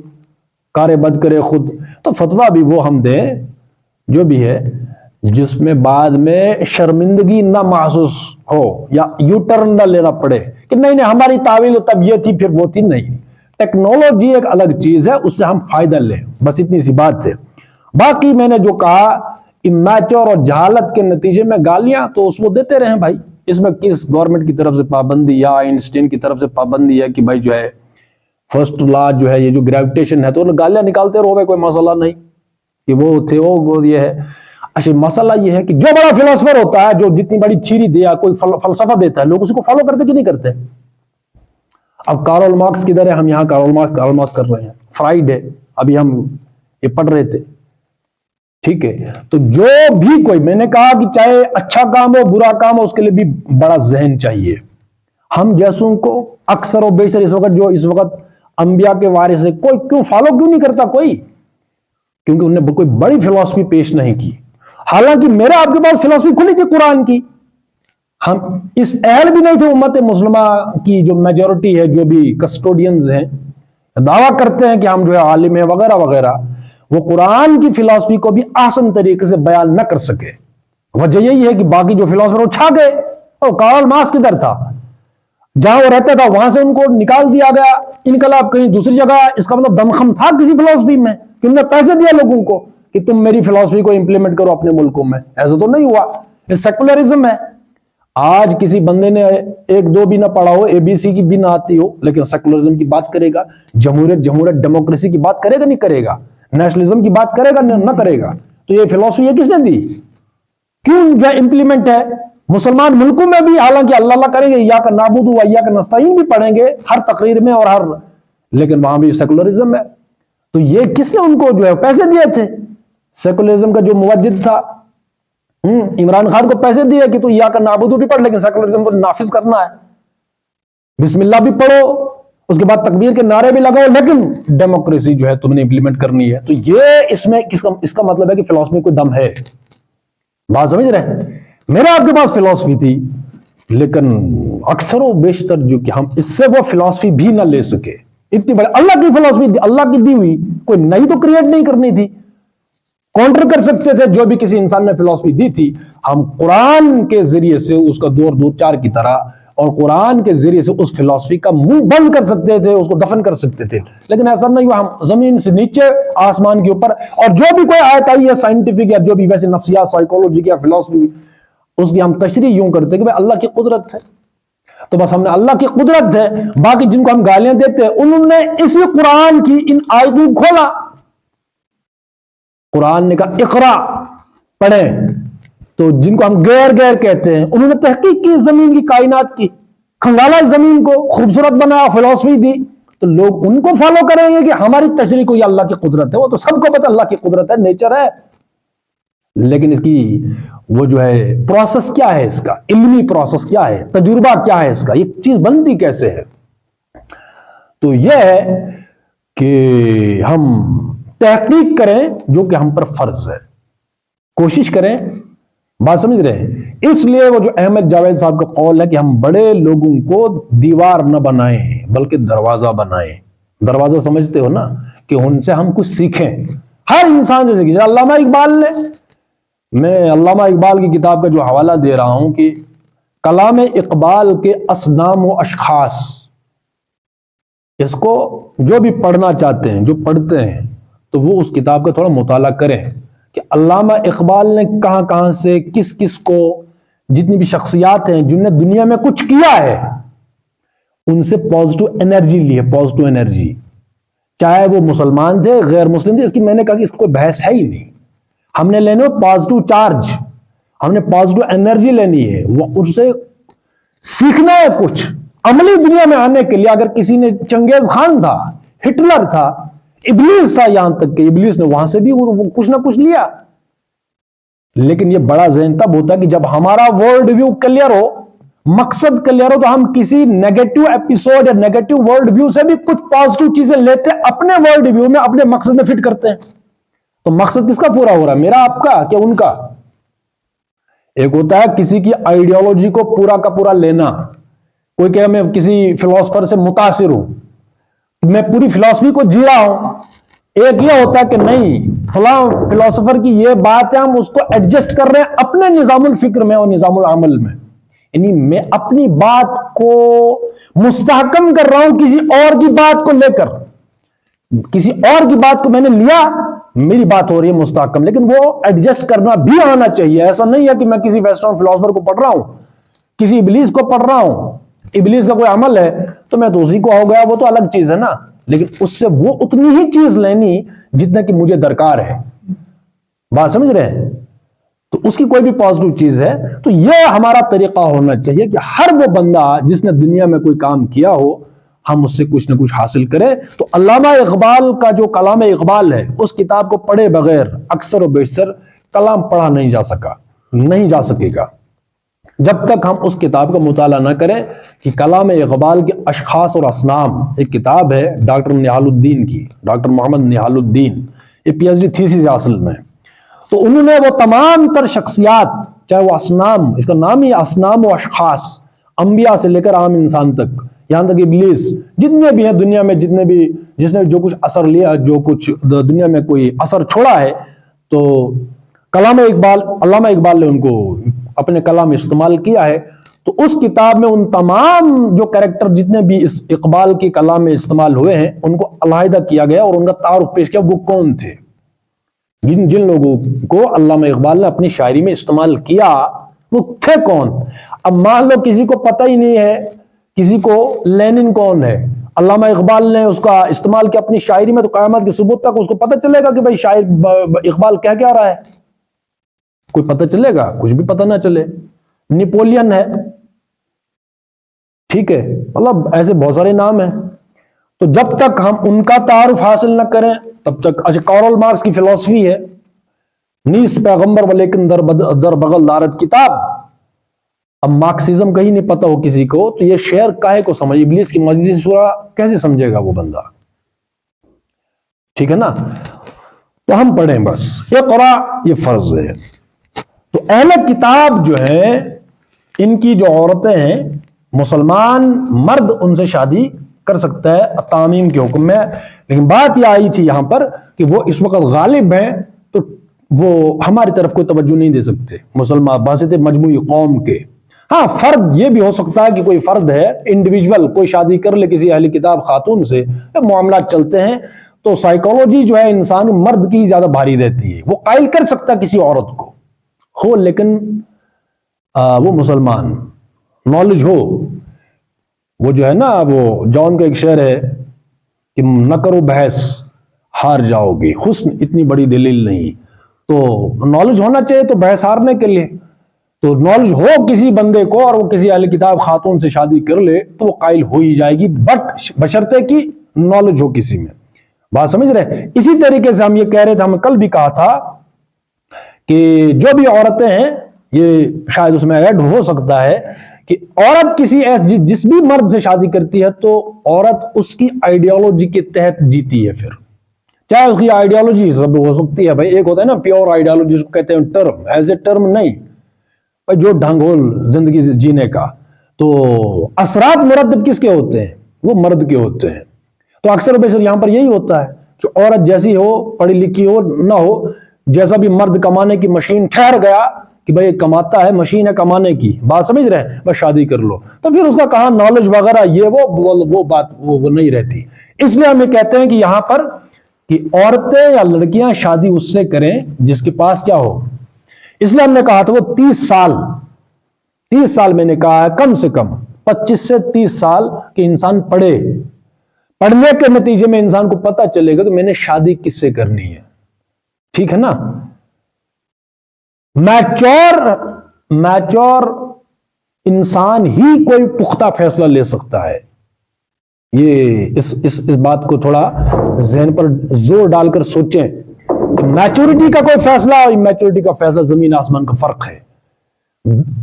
کارے بد کرے خود. تو فتویٰ بھی وہ ہم دیں جو بھی ہے جس میں بعد میں شرمندگی نہ محسوس ہو یا یو ٹرن نہ لینا پڑے کہ نہیں ہماری تعویل تب یہ تھی پھر وہ تھی. نہیں، ٹیکنالوجی ایک الگ چیز ہے، اس سے ہم فائدہ لیں، بس اتنی سی بات ہے. باقی میں نے جو کہا امیچور اور جہالت کے نتیجے میں گالیاں، تو اس کو دیتے رہیں بھائی. اس میں کس گورنمنٹ کی طرف سے پابندی یا آئنسٹین کی طرف سے پابندی ہے کہ بھائی جو ہے فرسٹ لا جو ہے یہ جو گریویٹیشن ہے تو گالیاں نکالتے رہو بھائی، کوئی مسئلہ نہیں کہ وہ تھے وہ یہ ہے. اچھا مسئلہ یہ ہے کہ جو بڑا فلاسفر ہوتا ہے، جو جتنی بڑی چیری دیا کوئی فلسفہ دیتا ہے، لوگ اسی کو فالو کرتے کہ نہیں کرتے؟ اب کارل مارکس کدھر ہے؟ ہم یہاں کارل مارکس کر رہے ہیں. فرائیڈ ہے، ابھی ہم یہ پڑھ رہے تھے. ٹھیک ہے، تو جو بھی کوئی، میں نے کہا کہ چاہے اچھا کام ہو برا کام ہو، اس کے لیے بھی بڑا ذہن چاہیے. ہم جیسوں کو اکثر و بیشتر اس وقت انبیاء کے وارث ہے، کوئی کیوں فالو کیوں نہیں کرتا؟ کوئی، کیونکہ انہوں نے کوئی بڑی فلسفی پیش نہیں کی. حالانکہ میرے آپ کے پاس فلسفی کھلی تھی قرآن کی. ہم اس اہل بھی نہیں تھے امت مسلمہ کی جو میجورٹی ہے، جو بھی کسٹوڈینز ہیں، دعویٰ کرتے ہیں کہ ہم جو ہے عالم ہیں وغیرہ وغیرہ، وہ قرآن کی فلسفی کو بھی آسان طریقے سے بیان نہ کر سکے. وجہ یہی ہے کہ باقی جو فلسفر وہ چھا گئے. اور کارل مارکس کدھر تھا؟ جہاں وہ رہتا تھا وہاں سے ان کو نکال دیا گیا، انقلاب کہیں دوسری جگہ. اس کا مطلب دمخم تھا کسی فلسفی میں کہ انہوں نے پیسے دیا لوگوں کو کہ تم میری فلسفی کو امپلیمنٹ کرو اپنے ملکوں میں. ایسا تو نہیں ہوا، یہ سیکولرزم ہے. آج کسی بندے نے ایک دو بھی نہ پڑھا ہو، ABC کی بھی نہ آتی ہو، لیکن سیکولرزم کی بات کرے گا، جمہوریت ڈیموکریسی کی بات کرے گا نہیں کرے گا، نیشنلزم کی بات کرے گا نہ کرے گا. تو یہ فلسفی ہے کس نے دی؟ کیوں جو امپلیمنٹ ہے مسلمان ملکوں میں بھی؟ حالانکہ اللہ کریں گے ایاک نعبد و ایاک نستعین بھی پڑھیں گے ہر تقریر میں اور لیکن وہاں بھی سیکولرزم ہے. تو یہ کس نے ان کو جو ہے پیسے دیے تھے؟ سیکولرزم کا جو موجد تھا عمران خان کو پیسے دیے کہ تو ایاک نعبد بھی پڑھ، لیکن سیکولرزم کو نافذ کرنا ہے. بسم اللہ بھی پڑھو، اس کے بعد تکبیر کے نعرے بھی لگاؤ، لیکن ڈیموکریسی جو ہے تم نے امپلیمنٹ کرنی ہے. تو یہ اس کا مطلب ہے کہ فلسفی کوئی دم ہے. بات سمجھ رہے ہیں؟ میرا آپ کے پاس فلسفی تھی، لیکن اکثر و بیشتر جو کہ ہم اس سے وہ فلسفی بھی نہ لے سکے. اتنی بڑی اللہ کی فلسفی، اللہ کی دی ہوئی، کوئی نئی تو کریٹ نہیں کرنی تھی. کاؤنٹر کر سکتے تھے جو بھی کسی انسان نے فلسفی دی تھی. ہم قرآن کے ذریعے سے اس کا دور چار کی طرح اور قرآن کے ذریعے سے اس فلسفی کا منہ بند کر سکتے تھے، اس کو دفن کر سکتے تھے. لیکن ایسا نہیں ہوا. ہم زمین سے نیچے آسمان کے اوپر، اور جو بھی کوئی آیت آئی ہے سائنٹیفک یا جو بھی ویسے نفسیات سائیکولوجی یا فلسفی، اس کی ہم تشریح یوں کرتے کہ بھائی اللہ کی قدرت ہے. تو بس ہم نے اللہ کی قدرت ہے. باقی جن کو ہم گالیاں دیتے ہیں انہوں نے اسی قرآن کی ان آیتوں کو کھولا. قرآن نے کہا اقرا پڑھیں، تو جن کو ہم غیر کہتے ہیں انہوں نے تحقیق کی زمین کی، کائنات کی، کھنگالا زمین کو، خوبصورت بنایا، فلسفی دی. تو لوگ ان کو فالو کریں گے کہ ہماری تشریح کو یہ اللہ کی قدرت ہے. وہ تو سب کو پتہ اللہ کی قدرت ہے، نیچر ہے. لیکن اس کی وہ جو ہے پروسیس کیا ہے، اس کا علمی پروسیس کیا ہے، تجربہ کیا ہے، اس کا یہ چیز بنتی کیسے ہے. تو یہ ہے کہ ہم تحقیق کریں جو کہ ہم پر فرض ہے، کوشش کریں. بات سمجھ رہے ہیں؟ اس لیے وہ جو احمد جاوید صاحب کا قول ہے کہ ہم بڑے لوگوں کو دیوار نہ بنائیں بلکہ دروازہ بنائیں. دروازہ سمجھتے ہو نا، کہ ان سے ہم کچھ سیکھیں. ہر انسان سے سیکھیں. علامہ اقبال نے، میں علامہ اقبال کی کتاب کا جو حوالہ دے رہا ہوں کہ کلام اقبال کے اصنام و اشخاص، اس کو جو بھی پڑھنا چاہتے ہیں، جو پڑھتے ہیں، تو وہ اس کتاب کا تھوڑا مطالعہ کریں کہ علامہ اقبال نے کہاں کہاں سے کس کس کو، جتنی بھی شخصیات ہیں جن نے دنیا میں کچھ کیا ہے، ان سے پازیٹو انرجی لی ہے. پازیٹو انرجی، چاہے وہ مسلمان تھے غیر مسلم تھے، اس کی میں نے کہا کہ اس کو بحث ہے ہی نہیں. ہم نے لینے پازیٹو چارج، ہم نے پازیٹو انرجی لینی ہے. وہ اس سے سیکھنا ہے کچھ عملی دنیا میں آنے کے لیے. اگر کسی نے، چنگیز خان تھا، ہٹلر تھا، ابلیس تھا، یہاں تک کہ ابلیس نے وہاں سے بھی کچھ نہ کچھ لیا. لیکن یہ بڑا ذہن تب ہوتا ہے کہ جب ہمارا ورلڈ ویو کلیئر ہو، مقصد کلیئر ہو، تو ہم کسی نیگیٹو ایپیسوڈ یا نیگیٹو ورلڈ ویو سے بھی کچھ پازیٹو چیزیں لیتے اپنے ورلڈ ویو میں، اپنے مقصد میں فٹ کرتے ہیں. تو مقصد کس کا پورا ہو رہا ہے؟ میرا، آپ کا، کہ ان کا؟ ایک ہوتا ہے کسی کی آئیڈیالوجی کو پورا کا پورا لینا، کوئی کہ میں کسی فلاسفر سے متاثر ہوں، میں پوری فلاسفی کو جی رہا ہوں. ایک یہ ہوتا ہے کہ نہیں، فلاں فلاسفر کی یہ بات ہے، ہم اس کو ایڈجسٹ کر رہے ہیں اپنے نظام الفکر میں اور نظام العمل میں، یعنی میں اپنی بات کو مستحکم کر رہا ہوں کسی اور کی بات کو لے کر. کسی اور کی بات کو میں نے لیا، میری بات ہو رہی ہے مستحکم، لیکن وہ ایڈجسٹ کرنا بھی آنا چاہیے. ایسا نہیں ہے کہ میں کسی ویسٹرن فلاسفر کو پڑھ رہا ہوں، کسی ابلیس کو پڑھ رہا ہوں، ابلیس کا کوئی عمل ہے تو میں تو اسی کو ہو گیا، وہ تو الگ چیز ہے نا، لیکن اس سے وہ اتنی ہی چیز لینی جتنا کہ مجھے درکار ہے. بات سمجھ رہے ہیں؟ تو اس کی کوئی بھی پازیٹو چیز ہے. تو یہ ہمارا طریقہ ہونا چاہیے کہ ہر وہ بندہ جس نے دنیا میں کوئی کام کیا ہو، ہم اس سے کچھ نہ کچھ حاصل کریں. تو علامہ اقبال کا جو کلام اقبال ہے، اس کتاب کو پڑھے بغیر اکثر و بیشتر کلام پڑھا نہیں جا سکے گا جب تک ہم اس کتاب کا مطالعہ نہ کریں. کہ کلام اقبال کے اشخاص اور اصنام ایک کتاب ہے ڈاکٹر نہال الدین کی، ڈاکٹر محمد نہال الدین، یہ پی ایچ ڈی تھیسس اصل میں. تو انہوں نے وہ تمام تر شخصیات، چاہے وہ اصنام، اس کا نام ہی اصنام و اشخاص، انبیاء سے لے کر عام انسان تک، یہاں تک ابلیس، جتنے بھی ہیں دنیا میں، جس نے جو کچھ اثر لیا، جو کچھ دنیا میں کوئی اثر چھوڑا ہے، تو علامہ اقبال نے ان کو اپنے کلام استعمال کیا ہے. تو اس کتاب میں ان تمام جو کریکٹر جتنے بھی اس اقبال کے کلام میں استعمال ہوئے ہیں ان کو علیحدہ کیا گیا اور ان کا تعارف پیش کیا، وہ کون تھے. جن لوگوں کو علامہ اقبال نے اپنی شاعری میں استعمال کیا وہ تھے کون. اب مان لو کسی کو پتہ ہی نہیں ہے، کسی کو لینن کون ہے، علامہ اقبال نے اس کا استعمال کیا اپنی شاعری میں، تو قیامت کے صبح تک اس کو پتہ چلے گا کہ بھائی شاعر اقبال کیا رہا ہے. کوئی پتہ چلے گا؟ کچھ بھی پتہ نہ چلے. نیپولین ہے، ٹھیک ہے، مطلب ایسے بہت سارے نام ہیں. تو جب تک ہم ان کا تعارف حاصل نہ کریں تب تک. اچھا، کارل مارکس کی فلسفی ہے، نیست پیغمبر ولیکن در بغل دارت کتاب. اب مارکسزم کہیں نہیں پتہ ہو کسی کو تو یہ شعر کاہے کو سمجھ، ابلیس کی مجلس شورا کیسے سمجھے گا وہ بندہ؟ ٹھیک ہے نا. تو ہم پڑھیں بس، یہ قرآن یہ فرض ہے. تو اہل کتاب جو ہے، ان کی جو عورتیں ہیں، مسلمان مرد ان سے شادی کر سکتا ہے تعمیم کے حکم میں. لیکن بات یہ آئی تھی یہاں پر کہ وہ اس وقت غالب ہیں تو وہ ہماری طرف کوئی توجہ نہیں دے سکتے مسلمان بحث مجموعی قوم کے. ہاں، فرد یہ بھی ہو سکتا ہے کہ کوئی فرد ہے انڈیویجول، کوئی شادی کر لے کسی اہل کتاب خاتون سے، معاملات چلتے ہیں. تو سائیکولوجی جو ہے انسان مرد کی زیادہ بھاری رہتی ہے، وہ قائل کر سکتا ہے کسی عورت کو ہو، لیکن وہ مسلمان نالج ہو. وہ جو ہے نا، وہ جان کا ایک شعر ہے کہ نہ کرو بحث ہار جاؤ گے، حسن اتنی بڑی دلیل نہیں. تو نالج ہونا چاہیے تو بحث ہارنے کے لیے. تو نالج ہو کسی بندے کو اور وہ کسی اہل کتاب خاتون سے شادی کر لے تو وہ قائل ہو ہی جائے گی، بٹ بشرطے کی نالج ہو کسی میں. بات سمجھ رہے؟ اسی طریقے سے ہم یہ کہہ رہے تھے، ہم کل بھی کہا تھا کہ جو بھی عورتیں ہیں، یہ شاید اس میں ایڈ ہو سکتا ہے کہ عورت کسی جس بھی مرد سے شادی کرتی ہے تو عورت اس کی آئیڈیالوجی کے تحت جیتی ہے. پھر چاہے اس کی آئیڈیالوجی سب ہو سکتی ہے بھائی، ایک ہوتا ہے نا پیور آئیڈیالوجی، جس کو کہتے ہیں ٹرم، ایز اے ٹرم نہیں بھائی، جو ڈھنگ ہو زندگی جینے کا. تو اثرات مرتب کس کے ہوتے ہیں؟ وہ مرد کے ہوتے ہیں. تو اکثر و بیشتر یہاں پر یہی ہوتا ہے کہ عورت جیسی ہو، پڑھی لکھی ہو نہ ہو، جیسا بھی مرد کمانے کی مشین ٹھہر گیا کہ بھئی کماتا ہے، مشین ہے کمانے کی، بات سمجھ رہے ہیں، بس شادی کر لو. تو پھر اس کا کہاں نالج وغیرہ یہ وہ بات وہ نہیں رہتی. اس لیے ہم یہ کہتے ہیں کہ یہاں پر کہ عورتیں یا لڑکیاں شادی اس سے کریں جس کے پاس کیا ہو. اس لیے ہم نے کہا تھا وہ 30 سال میں نے کہا ہے، کم سے کم 25 سے 30 سال کہ انسان پڑھنے کے نتیجے میں انسان کو پتہ چلے گا کہ میں نے شادی کس سے کرنی ہے. ٹھیک ہے نا. میچور انسان ہی کوئی پختہ فیصلہ لے سکتا ہے. یہ اس بات کو تھوڑا ذہن پر زور ڈال کر سوچیں کہ میچورٹی کا کوئی فیصلہ اور میچورٹی کا فیصلہ زمین آسمان کا فرق ہے.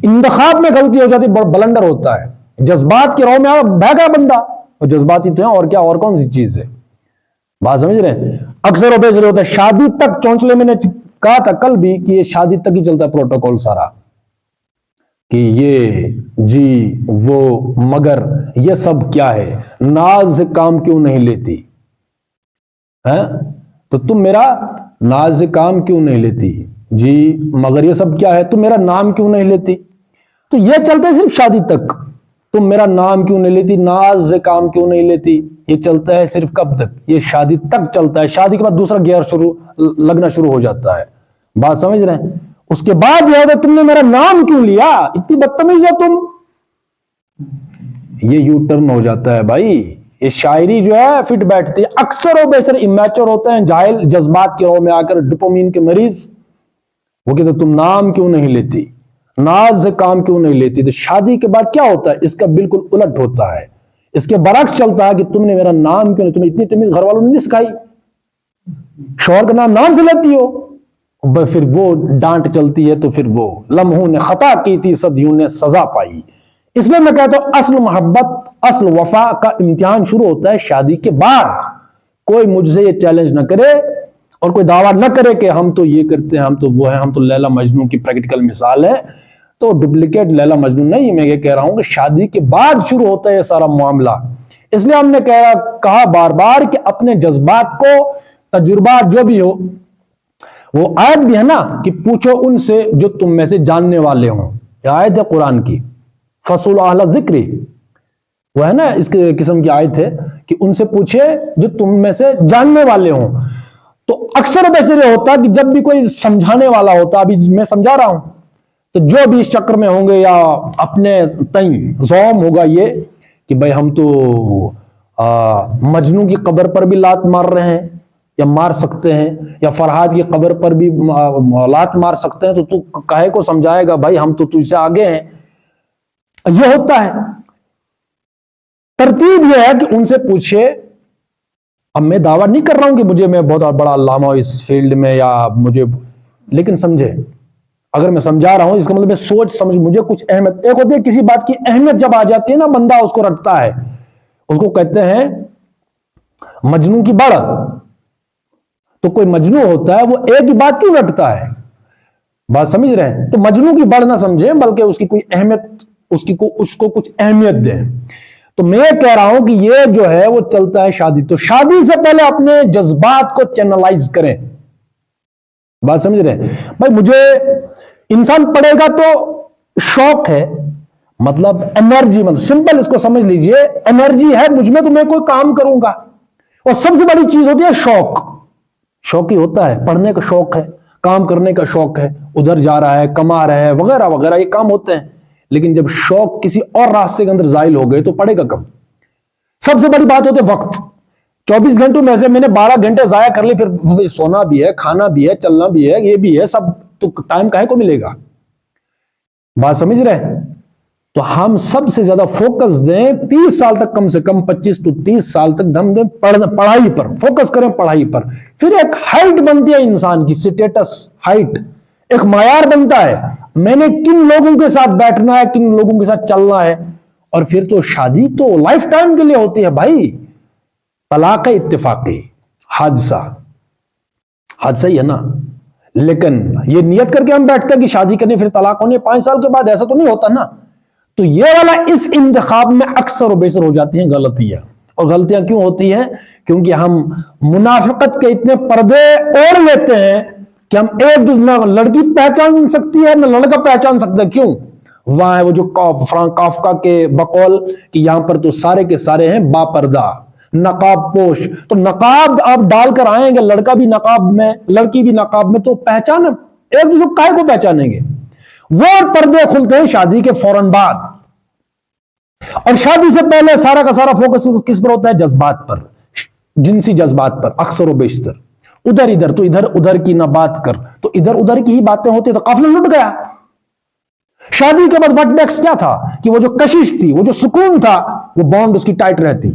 انتخاب میں غلطی ہو جاتی، بلنڈر ہوتا ہے، جذبات کی راہ میں بہہ گیا بندہ، اور جذباتی تو ہیں اور کیا، اور کون سی چیز ہے. بات سمجھ رہے ہیں؟ اکثر و بیشتر ہوتا ہے شادی تک چونچلے. میں نے کہا تھا کل بھی کہ یہ شادی تک ہی چلتا ہے پروٹوکول سارا. کہ یہ جی وہ مگر یہ سب کیا ہے، ناز سے کام کیوں نہیں لیتی ہے؟ تو تم میرا ناز سے کام کیوں نہیں لیتی؟ جی مگر یہ سب کیا ہے، تم میرا نام کیوں نہیں لیتی؟ تو یہ چلتا ہے صرف شادی تک. تم میرا نام کیوں نہیں لیتی، ناز سے کام کیوں نہیں لیتی، یہ چلتا ہے صرف کب تک؟ یہ شادی تک چلتا ہے. شادی کے بعد دوسرا گیئر لگنا شروع ہو جاتا ہے. بات سمجھ رہے ہیں؟ اس کے بعد یہ ہے تم نے میرا نام کیوں لیا، اتنی بدتمیز ہو تم. یہ یو ٹرن ہو جاتا ہے بھائی. یہ شاعری جو ہے فٹ بیٹھتی ہے. اکثر و بیشتر امیچور ہوتے ہیں، جاہل، جذبات کے رو میں آ کر ڈوپامین کے مریض. وہ کہتے تم نام کیوں نہیں لیتی، ناز سے کام کیوں نہیں لیتی. تو شادی کے بعد کیا ہوتا ہے؟ اس کا بالکل الٹ ہوتا ہے. اس کے برعکس چلتا ہے کہ تم نے میرا نام کیوں نہیں، تمہیں اتنی تمیز گھر والوں نے نہیں سکھائی. شوہر کا نام سے لیتی ہو، پھر وہ ڈانٹ چلتی ہے. تو پھر وہ لمحوں نے خطا کی تھی، صدیوں نے سزا پائی. اس لیے میں کہتا ہوں اصل محبت، اصل وفا کا امتحان شروع ہوتا ہے شادی کے بعد. کوئی مجھ سے یہ چیلنج نہ کرے اور کوئی دعویٰ نہ کرے کہ ہم تو یہ کرتے ہیں، ہم تو وہ ہیں، ہم تو لیلا مجنون کی پریکٹیکل مثال ہے. تو ڈپلیکیٹ لیلا مجنون نہیں. میں یہ کہہ رہا ہوں کہ شادی کے بعد شروع ہوتا ہے یہ سارا معاملہ. اس لیے ہم نے کہا بار بار کہ اپنے جذبات کو، تجربات جو بھی ہو، وہ آیت بھی ہے نا کہ پوچھو ان سے جو تم میں سے جاننے والے ہوں. یہ آیت ہے قرآن کی، فصل اہل ذکر، وہ ہے نا اس قسم کی آیت ہے کہ ان سے پوچھے جو تم میں سے جاننے والے ہوں. تو اکثر ویسے یہ ہوتا کہ جب بھی کوئی سمجھانے والا ہوتا، ابھی میں سمجھا رہا ہوں، تو جو بھی اس چکر میں ہوں گے یا اپنے تئیں زوم ہوگا یہ کہ بھائی ہم تو مجنوں کی قبر پر بھی لات مار رہے ہیں یا مار سکتے ہیں، یا فرحاد کی قبر پر بھی لات مار سکتے ہیں، تو تو کاہے کو سمجھائے گا بھائی، ہم تو تجھ سے آگے ہیں. یہ ہوتا ہے. ترتیب یہ ہے کہ ان سے پوچھے. اب میں دعویٰ نہیں کر رہا ہوں کہ میں بہت بڑا علامہ ہوں اس فیلڈ میں، یا مجھے، لیکن سمجھے، اگر میں سمجھا رہا ہوں اس کا مطلب سوچ سمجھ مجھے کچھ اہمیت. ایک ہوتی ہے کسی بات کی اہمیت جب آ جاتی ہے نا، بندہ اس کو رٹتا ہے. اس کو کہتے ہیں مجنوں کی بڑھ. تو کوئی مجنوں ہوتا ہے وہ ایک ہی بات کیوں رٹتا ہے؟ بات سمجھ رہے ہیں؟ تو مجنوں کی بڑھ نہ سمجھیں، بلکہ اس کی کوئی اہمیت، اس کو کچھ اہمیت دیں. تو میں کہہ رہا ہوں کہ یہ جو ہے وہ چلتا ہے شادی. تو شادی سے پہلے اپنے جذبات کو چینلائز کریں. بات سمجھ رہے ہیں بھائی؟ مجھے انسان پڑھے گا تو شوق ہے، مطلب انرجی، مطلب سمپل اس کو سمجھ لیجئے، انرجی ہے مجھ میں تو میں کوئی کام کروں گا. اور سب سے بڑی چیز ہوتی ہے شوق. شوق ہی ہوتا ہے، پڑھنے کا شوق ہے، کام کرنے کا شوق ہے، ادھر جا رہا ہے، کما رہا ہے، وغیرہ وغیرہ، یہ کام ہوتے ہیں. لیکن جب شوق کسی اور راستے کے اندر زائل ہو گئے تو پڑے گا کب؟ سب سے بڑی بات ہوتی ہے وقت. 24 گھنٹوں میں سے میں نے 12 گھنٹے ضائع کر لی، پھر سونا بھی ہے، کھانا بھی ہے، چلنا بھی ہے، یہ بھی ہے سب، تو ٹائم کاہے کو ملے گا؟ بات سمجھ رہے؟ تو ہم سب سے زیادہ فوکس دیں 30 سال تک، کم سے کم 25 to 30 سال تک ہم دیں پڑھائی پر، فوکس کریں پڑھائی پر. پھر ایک ہائٹ بنتی ہے انسان کی، سٹیٹس، ہائٹ ایک معیار بنتا ہے. میں نے کن لوگوں کے ساتھ بیٹھنا ہے، کن لوگوں کے ساتھ چلنا ہے. اور پھر تو شادی تو لائف ٹائم کے لیے ہوتی ہے بھائی. طلاق اتفاقی حادثہ ہی ہے نا، لیکن یہ نیت کر کے ہم بیٹھتے ہیں کہ شادی کرنے پھر طلاق ہونے 5 سال کے بعد، ایسا تو نہیں ہوتا نا. تو یہ والا اس انتخاب میں اکثر و بیشتر ہو جاتی ہیں غلطیاں. اور غلطیاں کیوں ہوتی ہیں؟ کیونکہ ہم منافقت کے اتنے پردے اوڑھ لیتے ہیں کہ ہم ایک دوسرے، نہ لڑکی پہچان سکتی ہے نہ لڑکا پہچان سکتا ہے. کیوں؟ وہاں ہے وہ جو فرانک کافکا کے بقول کہ یہاں پر تو سارے کے سارے ہیں با پردہ، نقاب پوش. تو نقاب آپ ڈال کر آئیں گے، لڑکا بھی نقاب میں، لڑکی بھی نقاب میں، تو پہچان ایک دوسرے کائے کو پہچانیں گے؟ وہ پردے کھلتے ہیں شادی کے فوراً بعد. اور شادی سے پہلے سارا کا سارا فوکس کس پر ہوتا ہے؟ جذبات پر، جنسی جذبات پر اکثر و بیشتر. ادھر ادھر تو ادھر کی نہ بات کر، تو ادھر ادھر کی ہی باتیں ہوتی، تو قافلہ لٹ گیا. شادی کے بعد وٹ نیکسٹ کیا تھا کہ وہ جو کشش تھی، وہ جو سکون تھا، وہ بانڈ اس کی ٹائٹ رہتی.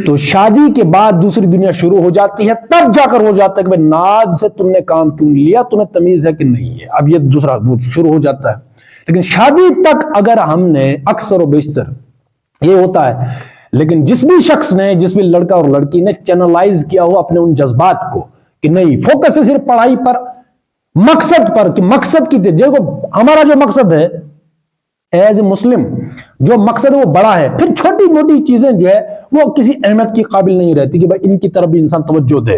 تو شادی کے بعد دوسری دنیا شروع ہو جاتی ہے. تب جا کر ہو جاتا ہے کہ بھائی ناز سے تم نے کام کیوں لیا، تمہیں تمیز ہے کہ نہیں ہے. اب یہ دوسرا شروع ہو جاتا ہے. لیکن شادی تک اگر ہم نے اکثر و بیشتر یہ ہوتا ہے. لیکن جس بھی شخص نے، جس بھی لڑکا اور لڑکی نے چینلائز کیا ہو اپنے ان جذبات کو کہ نہیں، فوکس ہے صرف پڑھائی پر، مقصد پر کہ مقصد کی دیکھو ہمارا جو مقصد ہے ایز اے مسلم، جو مقصد ہے وہ بڑا ہے، پھر چھوٹی موٹی چیزیں جو ہے وہ کسی اہمیت کی قابل نہیں رہتی کہ بھائی ان کی طرف بھی انسان توجہ دے.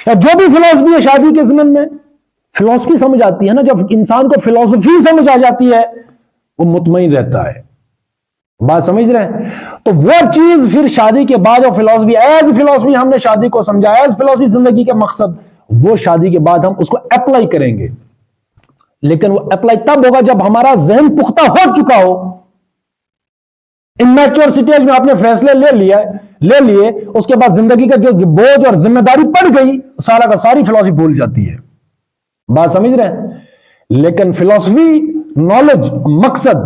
یا جو بھی فلسفی ہے شادی کے ضمن میں، فلسفی سمجھ آتی ہے نا، جب انسان کو فلسفی سمجھ آ جاتی ہے وہ مطمئن رہتا ہے. بات سمجھ رہے ہیں؟ تو وہ چیز پھر شادی کے بعد فلسفی ایز فلسفی ہم نے شادی کو سمجھا، ایز فلسفی زندگی کے مقصد، وہ شادی کے بعد ہم اس کو اپلائی کریں گے. لیکن وہ اپلائی تب ہوگا جب ہمارا ذہن پختہ ہو چکا ہو. امیچور سٹیج میں آپ نے فیصلے لے لیے، اس کے بعد زندگی کا جو بوجھ اور ذمہ داری پڑ گئی، سارا کا ساری فلسفی بھول جاتی ہے. بات سمجھ رہے ہیں؟ لیکن فلسفی نالج مقصد،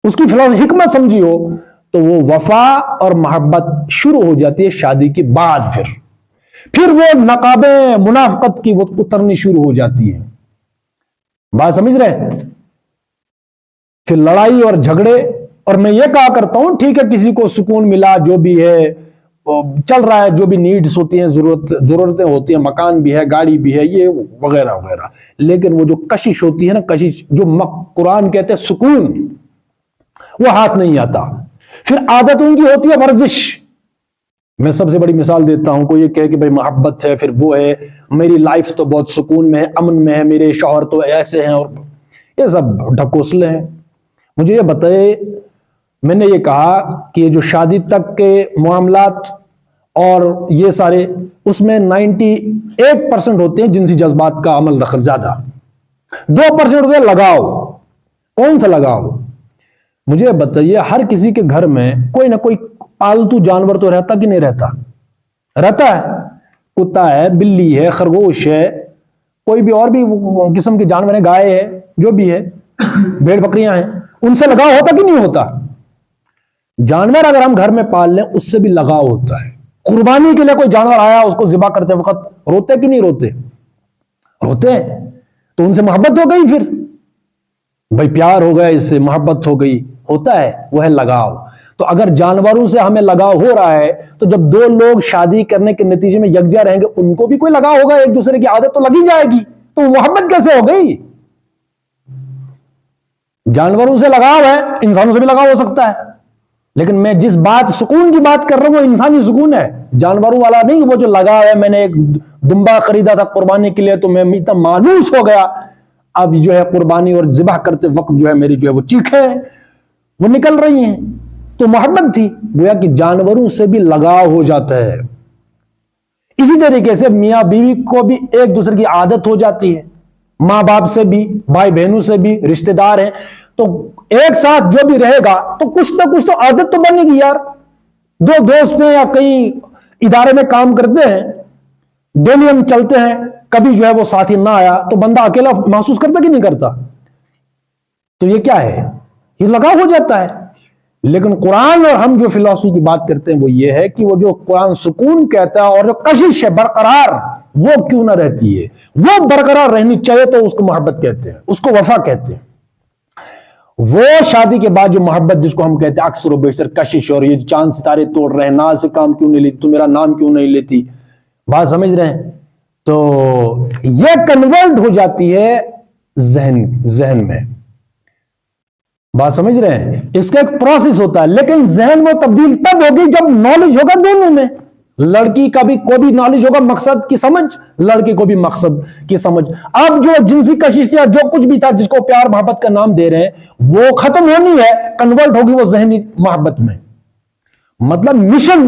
اس کی فلسفی حکمت سمجھی ہو تو وہ وفا اور محبت شروع ہو جاتی ہے شادی کے بعد. پھر وہ نقابیں منافقت کی وہ اترنی شروع ہو جاتی ہے. بات سمجھ رہے ہیں؟ پھر لڑائی اور جھگڑے. اور میں یہ کہا کرتا ہوں ٹھیک ہے کسی کو سکون ملا، جو بھی ہے چل رہا ہے، جو بھی نیڈز ہوتی ہیں، ضرورتیں ہوتی ہیں، مکان بھی ہے، گاڑی بھی ہے، یہ وغیرہ وغیرہ، لیکن وہ جو کشش ہوتی ہے نا، کشش جو قرآن کہتے ہیں سکون، وہ ہاتھ نہیں آتا. پھر عادت ان کی ہوتی ہے ورزش. میں سب سے بڑی مثال دیتا ہوں، کوئی یہ کہے کہ بھائی محبت ہے، پھر وہ ہے میری لائف تو بہت سکون میں ہے، امن میں ہے، میرے شوہر تو ایسے ہیں، اور یہ سب ڈھکوسلے ہیں. مجھے یہ بتائے، میں نے یہ کہا کہ یہ جو شادی تک کے معاملات اور یہ سارے، اس میں 98% ہوتے ہیں جنسی جذبات کا عمل دخل، زیادہ 2% ہوتے ہیں لگاؤ. کون سا لگاؤ؟ مجھے بتائیے، ہر کسی کے گھر میں کوئی نہ کوئی پالتو جانور تو رہتا کہ نہیں رہتا؟ رہتا ہے. کتا ہے، بلی ہے، خرگوش ہے، کوئی بھی اور بھی قسم کے جانور ہیں، گائے ہے، جو بھی ہے، بھیڑ بکریاں ہیں، ان سے لگاؤ ہوتا کہ نہیں ہوتا؟ جانور اگر ہم گھر میں پال لیں اس سے بھی لگاؤ ہوتا ہے. قربانی کے لیے کوئی جانور آیا، اس کو ذبح کرتے وقت روتے کہ نہیں روتے؟ روتے ہیں. تو ان سے محبت ہو گئی، پھر بھائی پیار ہو گیا، اس سے محبت ہو گئی، ہوتا ہے، وہ ہے لگاؤ. تو اگر جانوروں سے ہمیں لگاؤ ہو رہا ہے تو جب دو لوگ شادی کرنے کے نتیجے میں یکجا رہیں گے، ان کو بھی کوئی لگاؤ ہوگا، ایک دوسرے کی عادت تو لگی جائے گی. تو محبت کیسے ہو گئی؟ جانوروں سے لگاؤ ہے، انسانوں سے بھی لگاؤ ہو سکتا ہے. لیکن میں جس بات سکون کی بات کر رہا ہوں وہ انسانی سکون ہے، جانوروں والا نہیں. وہ جو لگاؤ ہے، میں نے ایک دمبا خریدا تھا قربانی کے لیے تو میں اتنا مانوس ہو گیا، اب جو ہے قربانی اور ذبح کرتے وقت جو ہے میری جو ہے وہ چیخیں وہ نکل رہی ہیں. تو محبت تھی. گویا کہ جانوروں سے بھی لگاؤ ہو جاتا ہے. اسی طریقے سے میاں بیوی کو بھی ایک دوسرے کی عادت ہو جاتی ہے، ماں باپ سے بھی، بھائی بہنوں سے بھی، رشتہ دار ہیں تو ایک ساتھ جو بھی رہے گا تو کچھ نہ کچھ تو عادت تو بنے گی. یار دو دوست ہیں یا کئی ادارے میں کام کرتے ہیں، ڈیلی ہم چلتے ہیں، کبھی جو ہے وہ ساتھی نہ آیا تو بندہ اکیلا محسوس کرتا کہ نہیں کرتا؟ تو یہ کیا ہے؟ یہ لگاؤ ہو جاتا ہے. لیکن قرآن اور ہم جو فلسفی کی بات کرتے ہیں وہ یہ ہے کہ وہ جو قرآن سکون کہتا ہے اور جو کشش ہے برقرار، وہ کیوں نہ رہتی ہے؟ وہ برقرار رہنی چاہیے تو اس کو محبت کہتے ہیں، اس کو وفا کہتے ہیں. وہ شادی کے بعد جو محبت جس کو ہم کہتے ہیں اکثر و بیشتر کشش، اور یہ چاند ستارے توڑ رہے ہیں، ناز سے کام کیوں نہیں لیتی، تو میرا نام کیوں نہیں لیتی، بات سمجھ رہے ہیں؟ تو یہ کنورٹ ہو جاتی ہے ذہن میں. بات سمجھ رہے ہیں؟ اس کا ایک پروسیس ہوتا ہے. لیکن ذہن میں تبدیل تب ہوگی جب نالج ہوگا دونوں میں. لڑکی کا بھی کو بھی نالج ہوگا، مقصد کی سمجھ، لڑکے کو بھی مقصد کی سمجھ. اب جو جنسی کشش یا جو کچھ بھی تھا جس کو پیار محبت کا نام دے رہے ہیں وہ ختم ہونی ہے، کنورٹ ہوگی وہ ذہنی محبت میں. مطلب مشن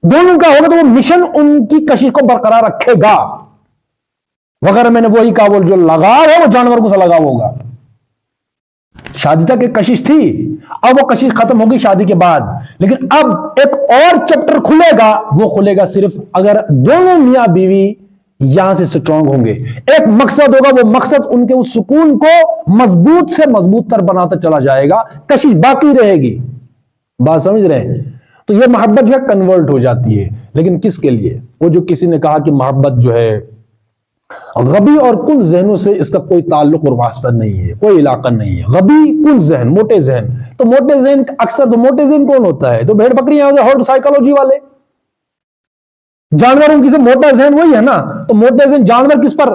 دونوں کا ہوگا تو وہ مشن ان کی کشش کو برقرار رکھے گا. وغیرہ میں نے وہی کہا، وہ جو لگاؤ ہے وہ جانور کو سا لگاؤ ہوگا. شادی تک ایک کشش تھی، اب وہ کشش ختم ہوگی شادی کے بعد. لیکن اب ایک اور چیپٹر کھلے گا، وہ کھلے گا صرف اگر دونوں میاں بیوی یہاں سے سٹرونگ ہوں گے. ایک مقصد ہوگا، وہ مقصد ان کے اس سکون کو مضبوط سے مضبوط تر بناتا چلا جائے گا، کشش باقی رہے گی. بات سمجھ رہے ہیں؟ تو یہ محبت جو ہے کنورٹ ہو جاتی ہے. لیکن کس کے لیے؟ وہ جو کسی نے کہا کہ محبت جو ہے غبی اور کل ذہنوں سے اس کا کوئی تعلق اور واسطہ نہیں ہے، کوئی علاقہ نہیں ہے. غبی کل ذہن، موٹے ذہن. تو موٹے ذہن اکثر تو موٹے ذہن کون ہوتا ہے؟ تو بھیڑ بکریاں ہوتے ہیں، ہارڈ سائیکالوجی والے. جانوروں کی سے موٹا ذہن وہی ہے نا. تو موٹے ذہن جانور کس پر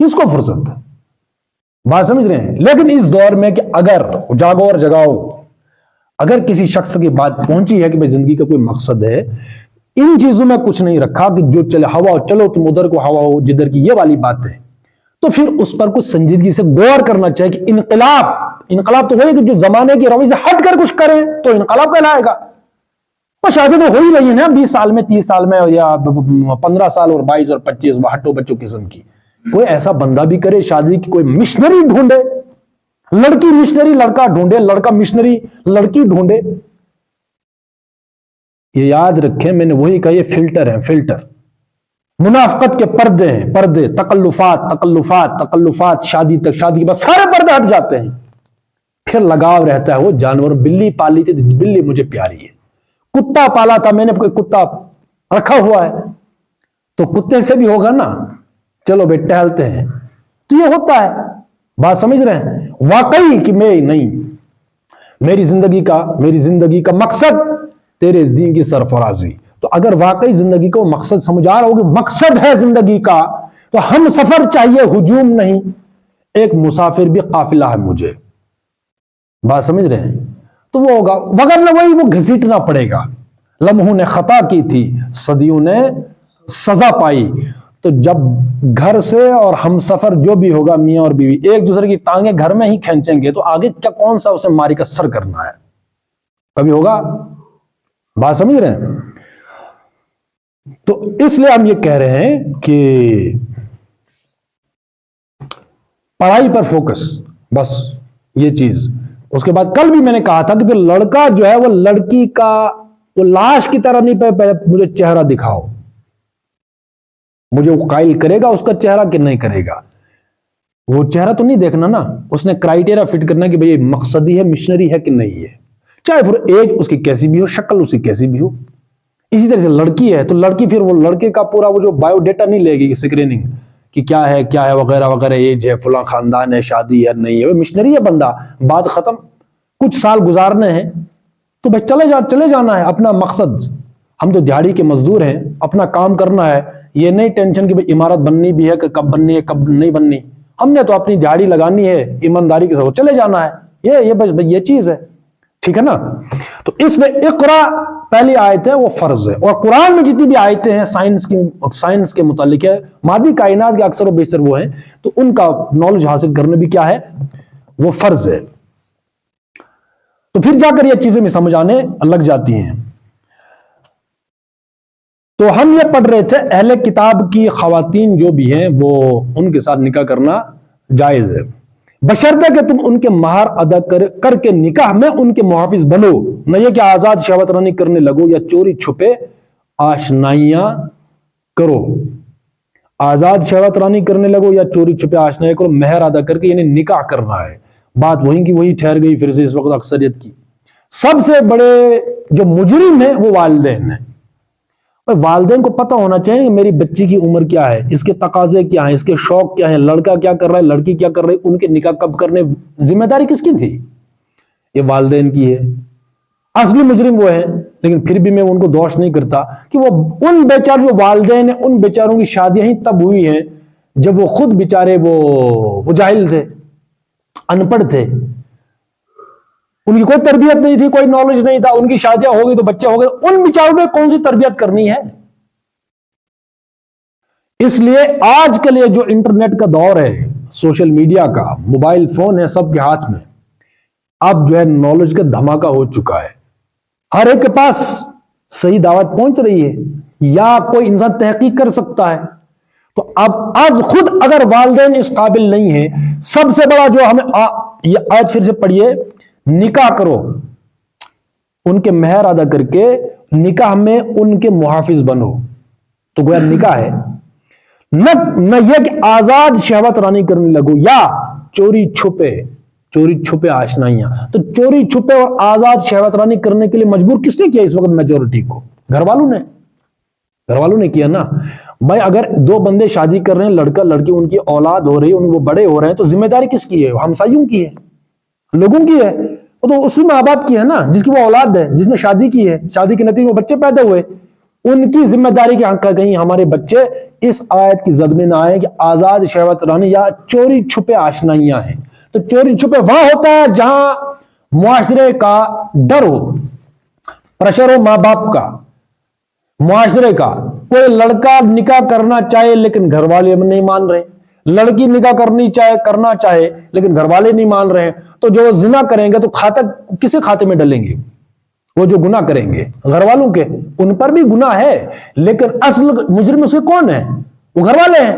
کس کو فرصت ہے؟ بات سمجھ رہے ہیں؟ لیکن اس دور میں کہ اگر جاگو اور جگاؤ، اگر کسی شخص کی بات پہنچی ہے کہ بھائی زندگی کا کوئی مقصد ہے، ان چیزوں میں کچھ نہیں رکھا کہ جو چلے ہوا چلو تم ادھر کو ہوا ہو جدھر کی، یہ والی بات ہے، تو پھر اس پر کچھ سنجیدگی سے غور کرنا چاہیے کہ انقلاب تو وہی کہ جو زمانے کی روی سے ہٹ کر کچھ کرے تو انقلاب کہلائے گا۔ وہ شادی تو ہو ہی رہی ہے نا 20 سال میں، 30 سال میں، یا 15 سال اور 22 اور 25 ہٹو بچوں قسم کی۔ کوئی ایسا بندہ بھی کرے شادی کی، کوئی مشنری ڈھونڈے، لڑکی مشنری لڑکا ڈھونڈے، لڑکا مشنری لڑکی ڈھونڈے۔ یہ یاد رکھیں، میں نے وہی کہا، یہ فلٹر ہے، فلٹر، منافقت کے پردے ہیں، پردے، تکلفات، شادی تک، شادی کے بعد سارے پردے ہٹ جاتے ہیں، پھر لگاؤ رہتا ہے۔ وہ جانور، بلی پالی تھی، بلی مجھے پیاری ہے، کتا پالا تھا میں نے، کوئی کتا رکھا ہوا ہے تو کتے سے بھی ہوگا نا، چلو بے ٹہلتے ہیں، تو یہ ہوتا ہے۔ بات سمجھ رہے ہیں؟ واقعی کہ میں نہیں، میری زندگی کا مقصد تیرے دین کی سرفرازی۔ تو اگر واقعی زندگی کو مقصد سمجھا رہا ہو کہ مقصد ہے زندگی کا، تو ہم سفر چاہیے، ہجوم نہیں، ایک مسافر بھی قافلہ ہے مجھے۔ بات سمجھ رہے ہیں؟ تو وہ ہوگا، وگرنہ وہی وہ گھسیٹنا پڑے گا۔ لمحوں نے خطا کی تھی، صدیوں نے سزا پائی۔ تو جب گھر سے اور ہم سفر جو بھی ہوگا، میاں اور بیوی ایک دوسرے کی ٹانگیں گھر میں ہی کھینچیں گے، تو آگے کیا کون سا اسے ماری کا سر کرنا ہے؟ کبھی ہوگا؟ بات سمجھ رہے ہیں؟ تو اس لیے ہم یہ کہہ رہے ہیں کہ پڑھائی پر فوکس، بس یہ چیز۔ اس کے بعد کل بھی میں نے کہا تھا کہ پھر لڑکا جو ہے وہ لڑکی کا وہ لاش کی طرح نہیں، پہلے مجھے چہرہ دکھاؤ، مجھے وہ قائل کرے گا اس کا چہرہ کہ نہیں کرے گا، وہ چہرہ تو نہیں دیکھنا نا، اس نے کرائٹیریا فٹ کرنا کہ بھئی یہ مقصدی ہے، مشنری ہے کہ نہیں ہے، چاہے پھر ایج اس کی کیسی بھی ہو، شکل اس کی کیسی بھی ہو۔ اسی طرح سے لڑکی ہے تو لڑکی پھر وہ لڑکے کا پورا وہ جو بایو ڈیٹا نہیں لے گی اسکریننگ کہ کیا ہے وغیرہ وغیرہ، ایج ہے، فلاں خاندان ہے، شادی ہے نہیں ہے، وہ مشنری ہے بندہ، بات ختم۔ کچھ سال گزارنے ہیں تو بھائی چلے جانا ہے، اپنا مقصد۔ ہم تو دیہڑی کے مزدور ہیں، اپنا کام کرنا ہے، یہ نہیں ٹینشن کہ بھائی عمارت بننی بھی ہے کہ کب بننی ہے کب نہیں بننی، ہم نے تو اپنی دیہڑی لگانی ہے ایمانداری کے ساتھ، چلے جانا ہے، یہ بس یہ چیز ہے، ٹھیک ہے نا۔ تو اس میں اقرا پہلی آیت ہے وہ فرض ہے، اور قرآن میں جتنی بھی آیتیں ہیں سائنس کے متعلق ہے، مادی کائنات کے اکثر و بیشتر وہ ہیں، تو ان کا نالج حاصل کرنا بھی کیا ہے، وہ فرض ہے۔ تو پھر جا کر یہ چیزیں بھی سمجھ آنے لگ جاتی ہیں۔ تو ہم یہ پڑھ رہے تھے اہل کتاب کی خواتین جو بھی ہیں وہ ان کے ساتھ نکاح کرنا جائز ہے، بشرطے کہ تم ان کے مہر ادا کر کے نکاح میں ان کے محافظ بنو، نہ یہ کہ آزاد شہوت رانی کرنے لگو یا چوری چھپے آشنائیاں کرو۔ آزاد شہوت رانی کرنے لگو یا چوری چھپے آشنائیاں کرو، مہر ادا کر کے، یعنی نکاح کرنا ہے۔ بات وہیں کی وہی ٹھہر گئی پھر سے اس وقت اکثریت کی۔ سب سے بڑے جو مجرم ہیں وہ والدین ہیں۔ والدین کو پتہ ہونا چاہیے کہ میری بچی کی عمر کیا ہے، اس کے تقاضے کیا ہیں، اس کے شوق کیا ہیں، لڑکا کیا کر رہا ہے، لڑکی کیا کر رہی ہے، ان کے نکاح کب کرنے، ذمہ داری کس کی تھی؟ یہ والدین کی ہے۔ اصلی مجرم وہ ہے، لیکن پھر بھی میں ان کو دوش نہیں کرتا کہ وہ ان بیچارے جو والدین ہیں، ان بیچاروں کی شادیاں ہی تب ہوئی ہیں جب وہ خود بیچارے وہ جاہل تھے، ان پڑھ تھے، ان کی کوئی تربیت نہیں تھی، کوئی نالج نہیں تھا، ان کی شادیاں ہو گئی تو بچے ہو گئے، ان بیچاروں نے کون سی تربیت کرنی ہے؟ اس لیے آج کے لیے جو انٹرنیٹ کا دور ہے، سوشل میڈیا کا، موبائل فون ہے سب کے ہاتھ میں، اب جو ہے نالج کا دھماکہ ہو چکا ہے، ہر ایک کے پاس صحیح دعوت پہنچ رہی ہے، یا کوئی انسان تحقیق کر سکتا ہے۔ تو اب آج خود اگر والدین اس قابل نہیں ہے، سب سے بڑا جو ہمیں یہ آیت پھر سے پڑھیے، نکاح کرو، ان کے مہر ادا کر کے نکاح میں ان کے محافظ بنو، تو گویا نکاح ہے، نہ یہ کہ آزاد شہوت رانی کرنے لگو یا چوری چھپے آشنائیاں۔ تو چوری چھپے اور آزاد شہوت رانی کرنے کے لیے مجبور کس نے کیا اس وقت میجورٹی کو؟ گھر والوں نے کیا نا۔ بھائی اگر دو بندے شادی کر رہے ہیں، لڑکا لڑکی، ان کی اولاد ہو رہی ہے، وہ بڑے ہو رہے ہیں، تو ذمہ داری کس کی ہے؟ ہمسایوں کی ہے، لوگوں کی ہے، تو اسی ماں باپ کی ہے نا، جس کی وہ اولاد ہے، جس نے شادی کی ہے، شادی کے نتیجے میں بچے پیدا ہوئے، ان کی ذمہ داری کے حق کہیں ہمارے بچے اس آیت کی زد میں نہ آئے کہ آزاد شہوت رانی یا چوری چھپے آشنائیاں ہیں. تو چوری چھپے وہاں ہوتا ہے جہاں معاشرے کا ڈر ہو، پریشر ہو، ماں باپ کا، معاشرے کا. کوئی لڑکا نکاح کرنا چاہے لیکن گھر والے نہیں مان رہے، لڑکی نکاح کرنا چاہے لیکن گھر والے نہیں مان رہے، تو جو زنا کریں گے تو کھاتا کسی کھاتے میں ڈلیں گے؟ وہ جو گناہ کریں گے گھر والوں کے، ان پر بھی گناہ ہے، لیکن اصل مجرم اسے کون ہے؟ وہ گھر والے ہیں،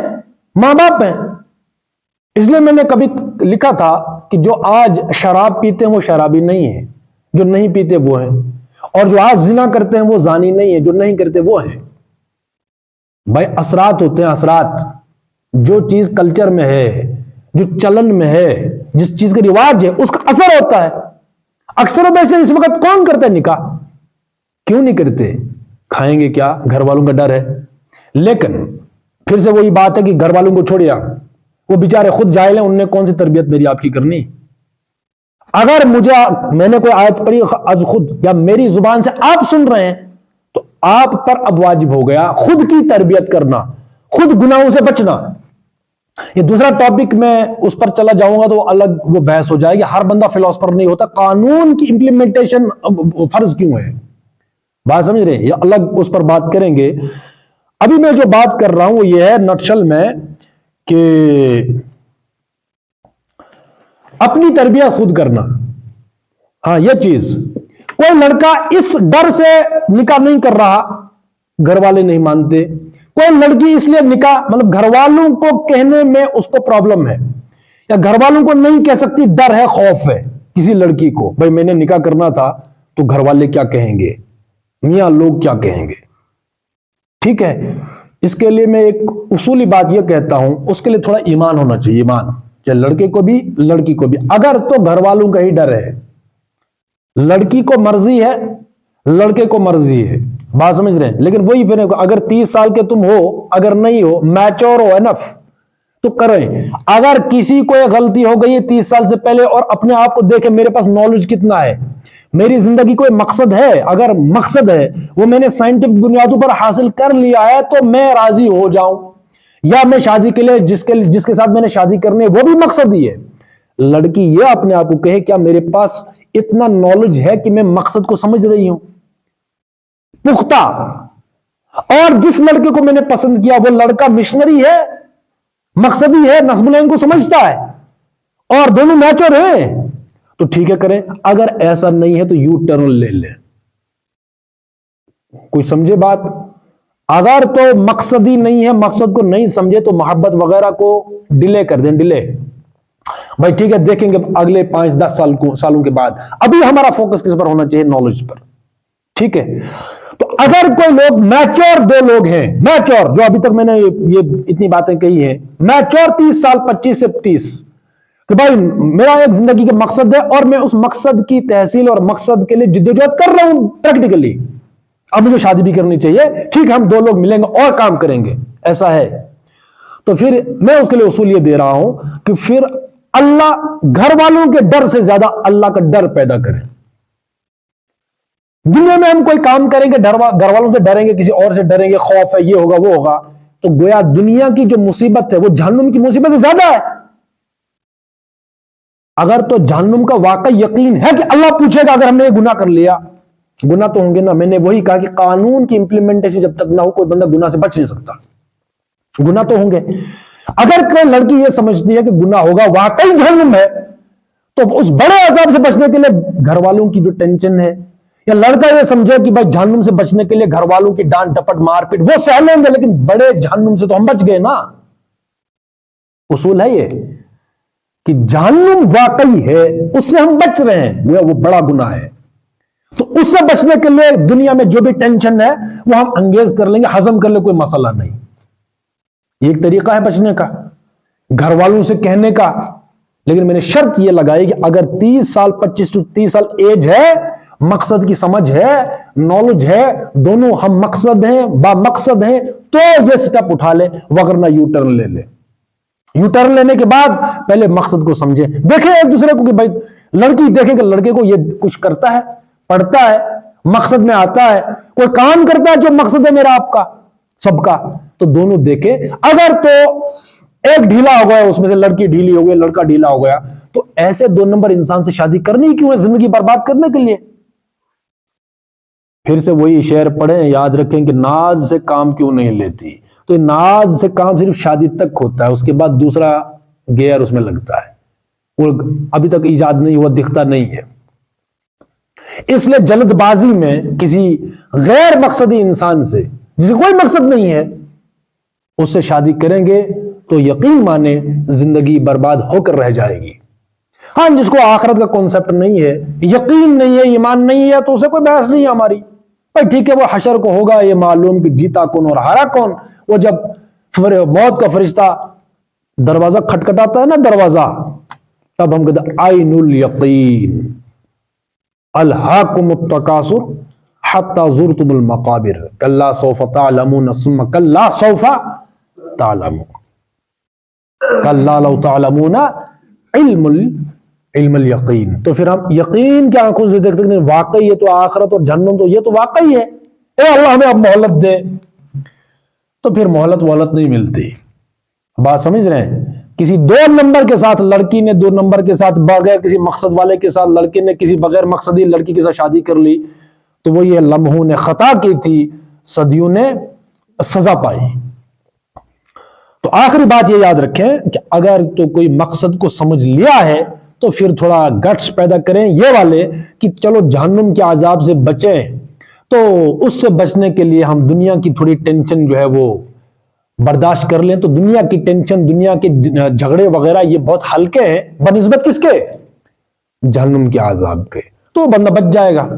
ماں باپ ہیں. اس لیے میں نے کبھی لکھا تھا کہ جو آج شراب پیتے ہیں وہ شرابی نہیں ہیں، جو نہیں پیتے وہ ہیں، اور جو آج زنا کرتے ہیں وہ زانی نہیں ہے، جو نہیں کرتے وہ ہیں. بھائی اثرات ہوتے ہیں، اثرات. جو چیز کلچر میں ہے، جو چلن میں ہے، جس چیز کا رواج ہے، اس کا اثر ہوتا ہے. اکثر و بیشتر اس وقت کون کرتا ہے نکاح؟ کیوں نہیں کرتے؟ کھائیں گے کیا؟ گھر والوں کا ڈر ہے. لیکن پھر سے وہی بات ہے کہ گھر والوں کو چھوڑیا، وہ بیچارے خود جاہل ہیں، انہوں نے کون سی تربیت میری آپ کی کرنی؟ اگر میں نے کوئی آیت پڑھی از خود یا میری زبان سے آپ سن رہے ہیں تو آپ پر اب واجب ہو گیا خود کی تربیت کرنا، خود گناہوں سے بچنا. یہ دوسرا ٹاپک میں اس پر چلا جاؤں گا تو الگ وہ بحث ہو جائے گی. ہر بندہ فلاسفر نہیں ہوتا. قانون کی امپلیمنٹیشن فرض کیوں ہے؟ بات سمجھ رہے ہیں؟ یہ الگ اس پر بات کریں گے. ابھی میں جو بات کر رہا ہوں وہ یہ ہے نٹشل میں کہ اپنی تربیت خود کرنا. ہاں یہ چیز، کوئی لڑکا اس ڈر سے نکاح نہیں کر رہا، گھر والے نہیں مانتے. کوئی لڑکی اس لیے نکاح مطلب گھر والوں کو کہنے میں اس کو پرابلم ہے، یا گھر والوں کو نہیں کہہ سکتی، ڈر ہے، خوف ہے کسی لڑکی کو. بھائی میں نے نکاح کرنا تھا تو گھر والے کیا کہیں گے، میاں لوگ کیا کہیں گے. ٹھیک ہے، اس کے لیے میں ایک اصولی بات یہ کہتا ہوں، اس کے لیے تھوڑا ایمان ہونا چاہیے. ایمان چاہے لڑکے کو بھی لڑکی کو بھی. اگر تو گھر والوں کا ہی ڈر ہے، لڑکی کو مرضی ہے، لڑکے کو مرضی ہے، بات سمجھ رہے ہیں. لیکن وہی پھر اگر 30 سال کے تم ہو، اگر نہیں ہو، میچور ہو انف تو کریں. اگر کسی کو غلطی ہو گئی ہے 30 سال سے پہلے اور اپنے آپ کو دیکھے میرے پاس نالج کتنا ہے، میری زندگی کوئی مقصد ہے، اگر مقصد ہے وہ میں نے سائنٹفک بنیادوں پر حاصل کر لیا ہے تو میں راضی ہو جاؤں. یا میں شادی کے لیے جس کے ساتھ میں نے شادی کرنی ہے وہ بھی مقصد ہی ہے. لڑکی یہ اپنے آپ کو کہے کیا میرے پاس اتنا نالج ہے کہ میں مقصد کو سمجھ رہی ہوں پختہ. اور جس لڑکے کو میں نے پسند کیا وہ لڑکا مشنری ہے، مقصدی ہے، نصب العین کو سمجھتا ہے، اور دونوں میچور ہیں تو ٹھیک ہے کریں. اگر ایسا نہیں ہے تو یو ٹرن لے لیں. کوئی سمجھے بات؟ اگر تو مقصدی نہیں ہے، مقصد کو نہیں سمجھے تو محبت وغیرہ کو ڈیلے کر دیں. ڈیلے بھائی ٹھیک ہے، دیکھیں گے اگلے 5-10 سالوں کے بعد. ابھی ہمارا فوکس کس پر ہونا چاہیے؟ نالج پر. ٹھیک ہے، تو اگر کوئی لوگ میچور، دو لوگ ہیں میچور، جو ابھی تک میں نے یہ اتنی باتیں کہی ہیں، میچور 30 سال 25 سے 30 کہ بھائی میرا ایک زندگی کا مقصد ہے اور میں اس مقصد کی تحصیل اور مقصد کے لیے جدوجہد کر رہا ہوں پریکٹیکلی، اب مجھے شادی بھی کرنی چاہیے. ٹھیک ہے، ہم 2 لوگ ملیں گے اور کام کریں گے، ایسا ہے تو پھر میں اس کے لیے اصول یہ دے رہا ہوں کہ پھر اللہ گھر والوں کے ڈر سے زیادہ اللہ کا ڈر پیدا کرے. دنیا میں ہم کوئی کام کریں گے گھر والوں سے ڈریں گے، کسی اور سے ڈریں گے، خوف ہے، یہ ہوگا وہ ہوگا، تو گویا دنیا کی جو مصیبت ہے وہ جہنم کی مصیبت سے زیادہ ہے. اگر تو جہنم کا واقعی یقین ہے کہ اللہ پوچھے گا اگر ہم نے یہ گناہ کر لیا، گناہ تو ہوں گے نا. میں نے وہی کہا کہ قانون کی امپلیمنٹیشن جب تک نہ ہو کوئی بندہ گناہ سے بچ نہیں سکتا. گناہ تو ہوں گے. اگر کوئی لڑکی یہ سمجھتی ہے کہ گناہ ہوگا، واقعی جہنم ہے، تو اس بڑے عذاب سے بچنے کے لیے گھر والوں کی جو ٹینشن ہے، یا لڑکا یہ سمجھے کہ بھائی جہنم سے بچنے کے لیے گھر والوں کی ڈانٹ ڈپٹ مار پیٹ وہ سہ لیں گے، لیکن بڑے جہنم سے تو ہم بچ گئے نا. اصول ہے یہ کہ جہنم واقعی ہے، اس سے ہم بچ رہے ہیں، وہ بڑا گناہ ہے. تو اس سے بچنے کے لیے دنیا میں جو بھی ٹینشن ہے وہ ہم انگیز کر لیں گے، ہضم کر لیں، کوئی مسئلہ نہیں. یہ ایک طریقہ ہے بچنے کا، گھر والوں سے کہنے کا. لیکن میں نے شرط یہ لگائی کہ اگر 30 سال 25 سے 30 سال ایج ہے، مقصد کی سمجھ ہے، نالج ہے، دونوں ہم مقصد ہیں، با مقصد ہیں، تو یہ سٹیپ اٹھا لے، وگرنہ یو ٹرن لے لے. یو ٹرن لینے کے بعد پہلے مقصد کو سمجھے، دیکھیں ایک دوسرے کو کہ بھائی لڑکی دیکھیں کہ لڑکے کو یہ کچھ کرتا ہے، پڑھتا ہے، مقصد میں آتا ہے، کوئی کام کرتا ہے جو مقصد ہے میرا آپ کا سب کا، تو دونوں دیکھے، اگر تو ایک ڈھیلا ہو گیا، اس میں سے لڑکی ڈھیلی ہو گئی، لڑکا ڈھیلا ہو گیا، تو ایسے 2 نمبر انسان سے شادی کرنی کیوں ہے؟ زندگی برباد کرنے کے لیے۔ پھر سے وہی شعر پڑھیں، یاد رکھیں کہ ناز سے کام کیوں نہیں لیتی، تو ناز سے کام صرف شادی تک ہوتا ہے، اس کے بعد دوسرا گیئر اس میں لگتا ہے، وہ ابھی تک ایجاد نہیں ہوا، دکھتا نہیں ہے۔ اس لیے جلد بازی میں کسی غیر مقصدی انسان سے، جسے کوئی مقصد نہیں ہے، اس سے شادی کریں گے تو یقین مانے زندگی برباد ہو کر رہ جائے گی۔ ہاں، جس کو آخرت کا کانسیپٹ نہیں ہے، یقین نہیں ہے، ایمان نہیں ہے، تو اسے کوئی بحث نہیں ہے ہماری، بھائی ٹھیک ہے، وہ حشر کو ہوگا یہ معلوم کہ جیتا کون اور ہارا کون۔ وہ جب موت کا فرشتہ دروازہ کھٹکھٹاتا ہے نا، دروازہ، تب ہم کہتے ہیں عین الیقین الہاکم التکاثر حتی زرتم المقابر کلا سوف تعلمون ثم کلا سوف تعلمون کلا لو تعلمون علم الیقین۔ تو پھر ہم یقین کی آنکھوں سے دیکھتے ہیں واقعی یہ تو آخرت اور جہنم تو یہ تو واقعی ہے، اے اللہ ہمیں اب مہلت دے، تو پھر مہلت نہیں ملتی۔ بات سمجھ رہے ہیں؟ کسی 2 نمبر کے ساتھ لڑکی نے 2 نمبر کے ساتھ بغیر کسی مقصد والے کے ساتھ لڑکی نے کسی بغیر مقصدی لڑکی کے ساتھ شادی کر لی، تو وہ یہ لمحوں نے خطا کی تھی، صدیوں نے سزا پائی۔ تو آخری بات یہ یاد رکھیں کہ اگر تو کوئی مقصد کو سمجھ لیا ہے تو پھر تھوڑا گٹس پیدا کریں یہ والے کہ چلو جہنم کے عذاب سے بچیں، تو اس سے بچنے کے لیے ہم دنیا کی تھوڑی ٹینشن جو ہے وہ برداشت کر لیں، تو دنیا کی ٹینشن، دنیا کے جھگڑے وغیرہ یہ بہت ہلکے ہیں بنسبت کس کے؟ جہنم کے عذاب کے، تو بندہ بچ جائے گا۔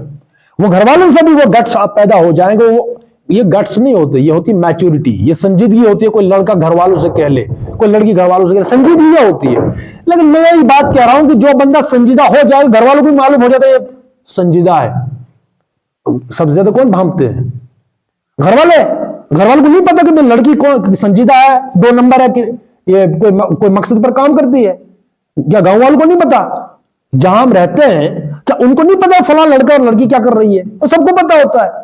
وہ گھر والوں سے بھی وہ گٹس پیدا ہو جائیں گے، وہ یہ گٹس نہیں ہوتے، یہ ہوتی میچورٹی، یہ سنجیدگی ہوتی ہے۔ کوئی لڑکا گھر والوں سے کہہ لے، کوئی لڑکی گھر والوں سے کہہ لے، سنجیدگی ہوتی ہے۔ لیکن میں یہ بات کہہ رہا ہوں کہ جو بندہ سنجیدہ ہو جائے، گھر والوں کو بھی معلوم ہو جاتا ہے یہ سنجیدہ ہے، سب سے زیادہ کون بھانپتے ہیں؟ گھر والے۔ گھر والوں کو نہیں پتا کہ لڑکی کون سنجیدہ ہے، 2 نمبر ہے، کہ یہ کوئی مقصد پر کام کرتی ہے، کیا گاؤں والوں کو نہیں پتا؟ جہاں ہم رہتے ہیں کیا ان کو نہیں پتا فلاں لڑکا اور لڑکی کیا کر رہی ہے؟ وہ سب کو پتا ہوتا ہے۔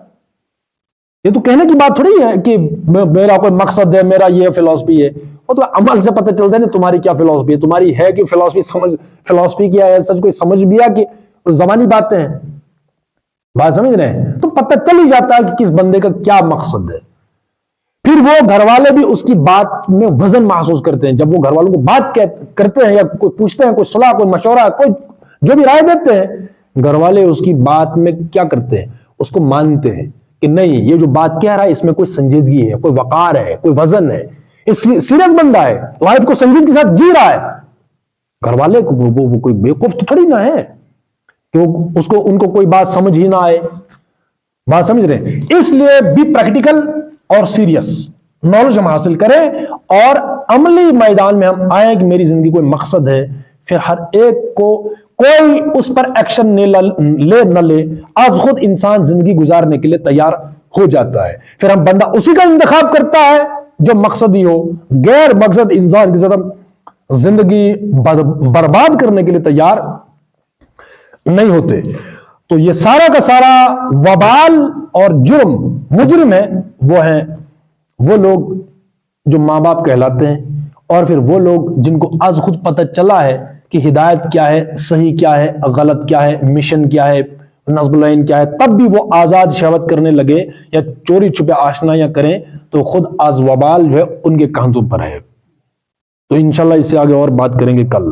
یہ تو کہنے کی بات تھوڑی ہے کہ میرا کوئی مقصد ہے، میرا یہ فلسفی ہے، وہ تو عمل سے پتہ چلتا ہے نا تمہاری کیا فلسفی ہے، تمہاری ہے کہ فلسفی کیا ہے، سچ کوئی سمجھ بھی ہے کہ زبانی باتیں ہیں۔ بات سمجھ رہے ہیں؟ تو پتہ چل ہی جاتا ہے کہ کس بندے کا کیا مقصد ہے۔ پھر وہ گھر والے بھی اس کی بات میں وزن محسوس کرتے ہیں، جب وہ گھر والوں کو بات کرتے ہیں یا کوئی پوچھتے ہیں، کوئی صلاح، کوئی مشورہ، کوئی جو بھی رائے دیتے ہیں، گھر والے اس کی بات میں کیا کرتے ہیں؟ اس کو مانتے ہیں کہ نہیں، یہ جو بات کہہ رہا ہے اس میں کوئی سنجیدگی ہے، کوئی وقار ہے، کوئی وزن ہے، سیریس بندہ ہے، لائف کو سنجیدگی کے ساتھ جی رہا ہے۔ گھر والے وہ کوئی بیوقوف تو تھوڑی نہ ہے کہ ان کو کوئی بات سمجھ ہی نہ آئے۔ بات سمجھ رہے ہیں؟ اس لیے بھی پریکٹیکل اور سیریس نالج ہم حاصل کریں اور عملی میدان میں ہم آئیں کہ میری زندگی کوئی مقصد ہے، پھر ہر ایک کو کوئی اس پر ایکشن نہ لے، آج خود انسان زندگی گزارنے کے لیے تیار ہو جاتا ہے۔ پھر ہم بندہ اسی کا انتخاب کرتا ہے جو مقصدی ہو، غیر مقصد انسان کے ساتھ زندگی برباد کرنے کے لیے تیار نہیں ہوتے۔ تو یہ سارا کا سارا وبال اور جرم، مجرم ہے وہ لوگ جو ماں باپ کہلاتے ہیں، اور پھر وہ لوگ جن کو آج خود پتہ چلا ہے کہ ہدایت کیا ہے، صحیح کیا ہے، غلط کیا ہے، مشن کیا ہے، نصب العین کیا ہے، تب بھی وہ آزاد شہوت کرنے لگے یا چوری چھپے آشنائیاں کریں، تو خود آج وبال جو ہے ان کے کاندھوں پر ہے۔ تو انشاءاللہ اس سے آگے اور بات کریں گے کل۔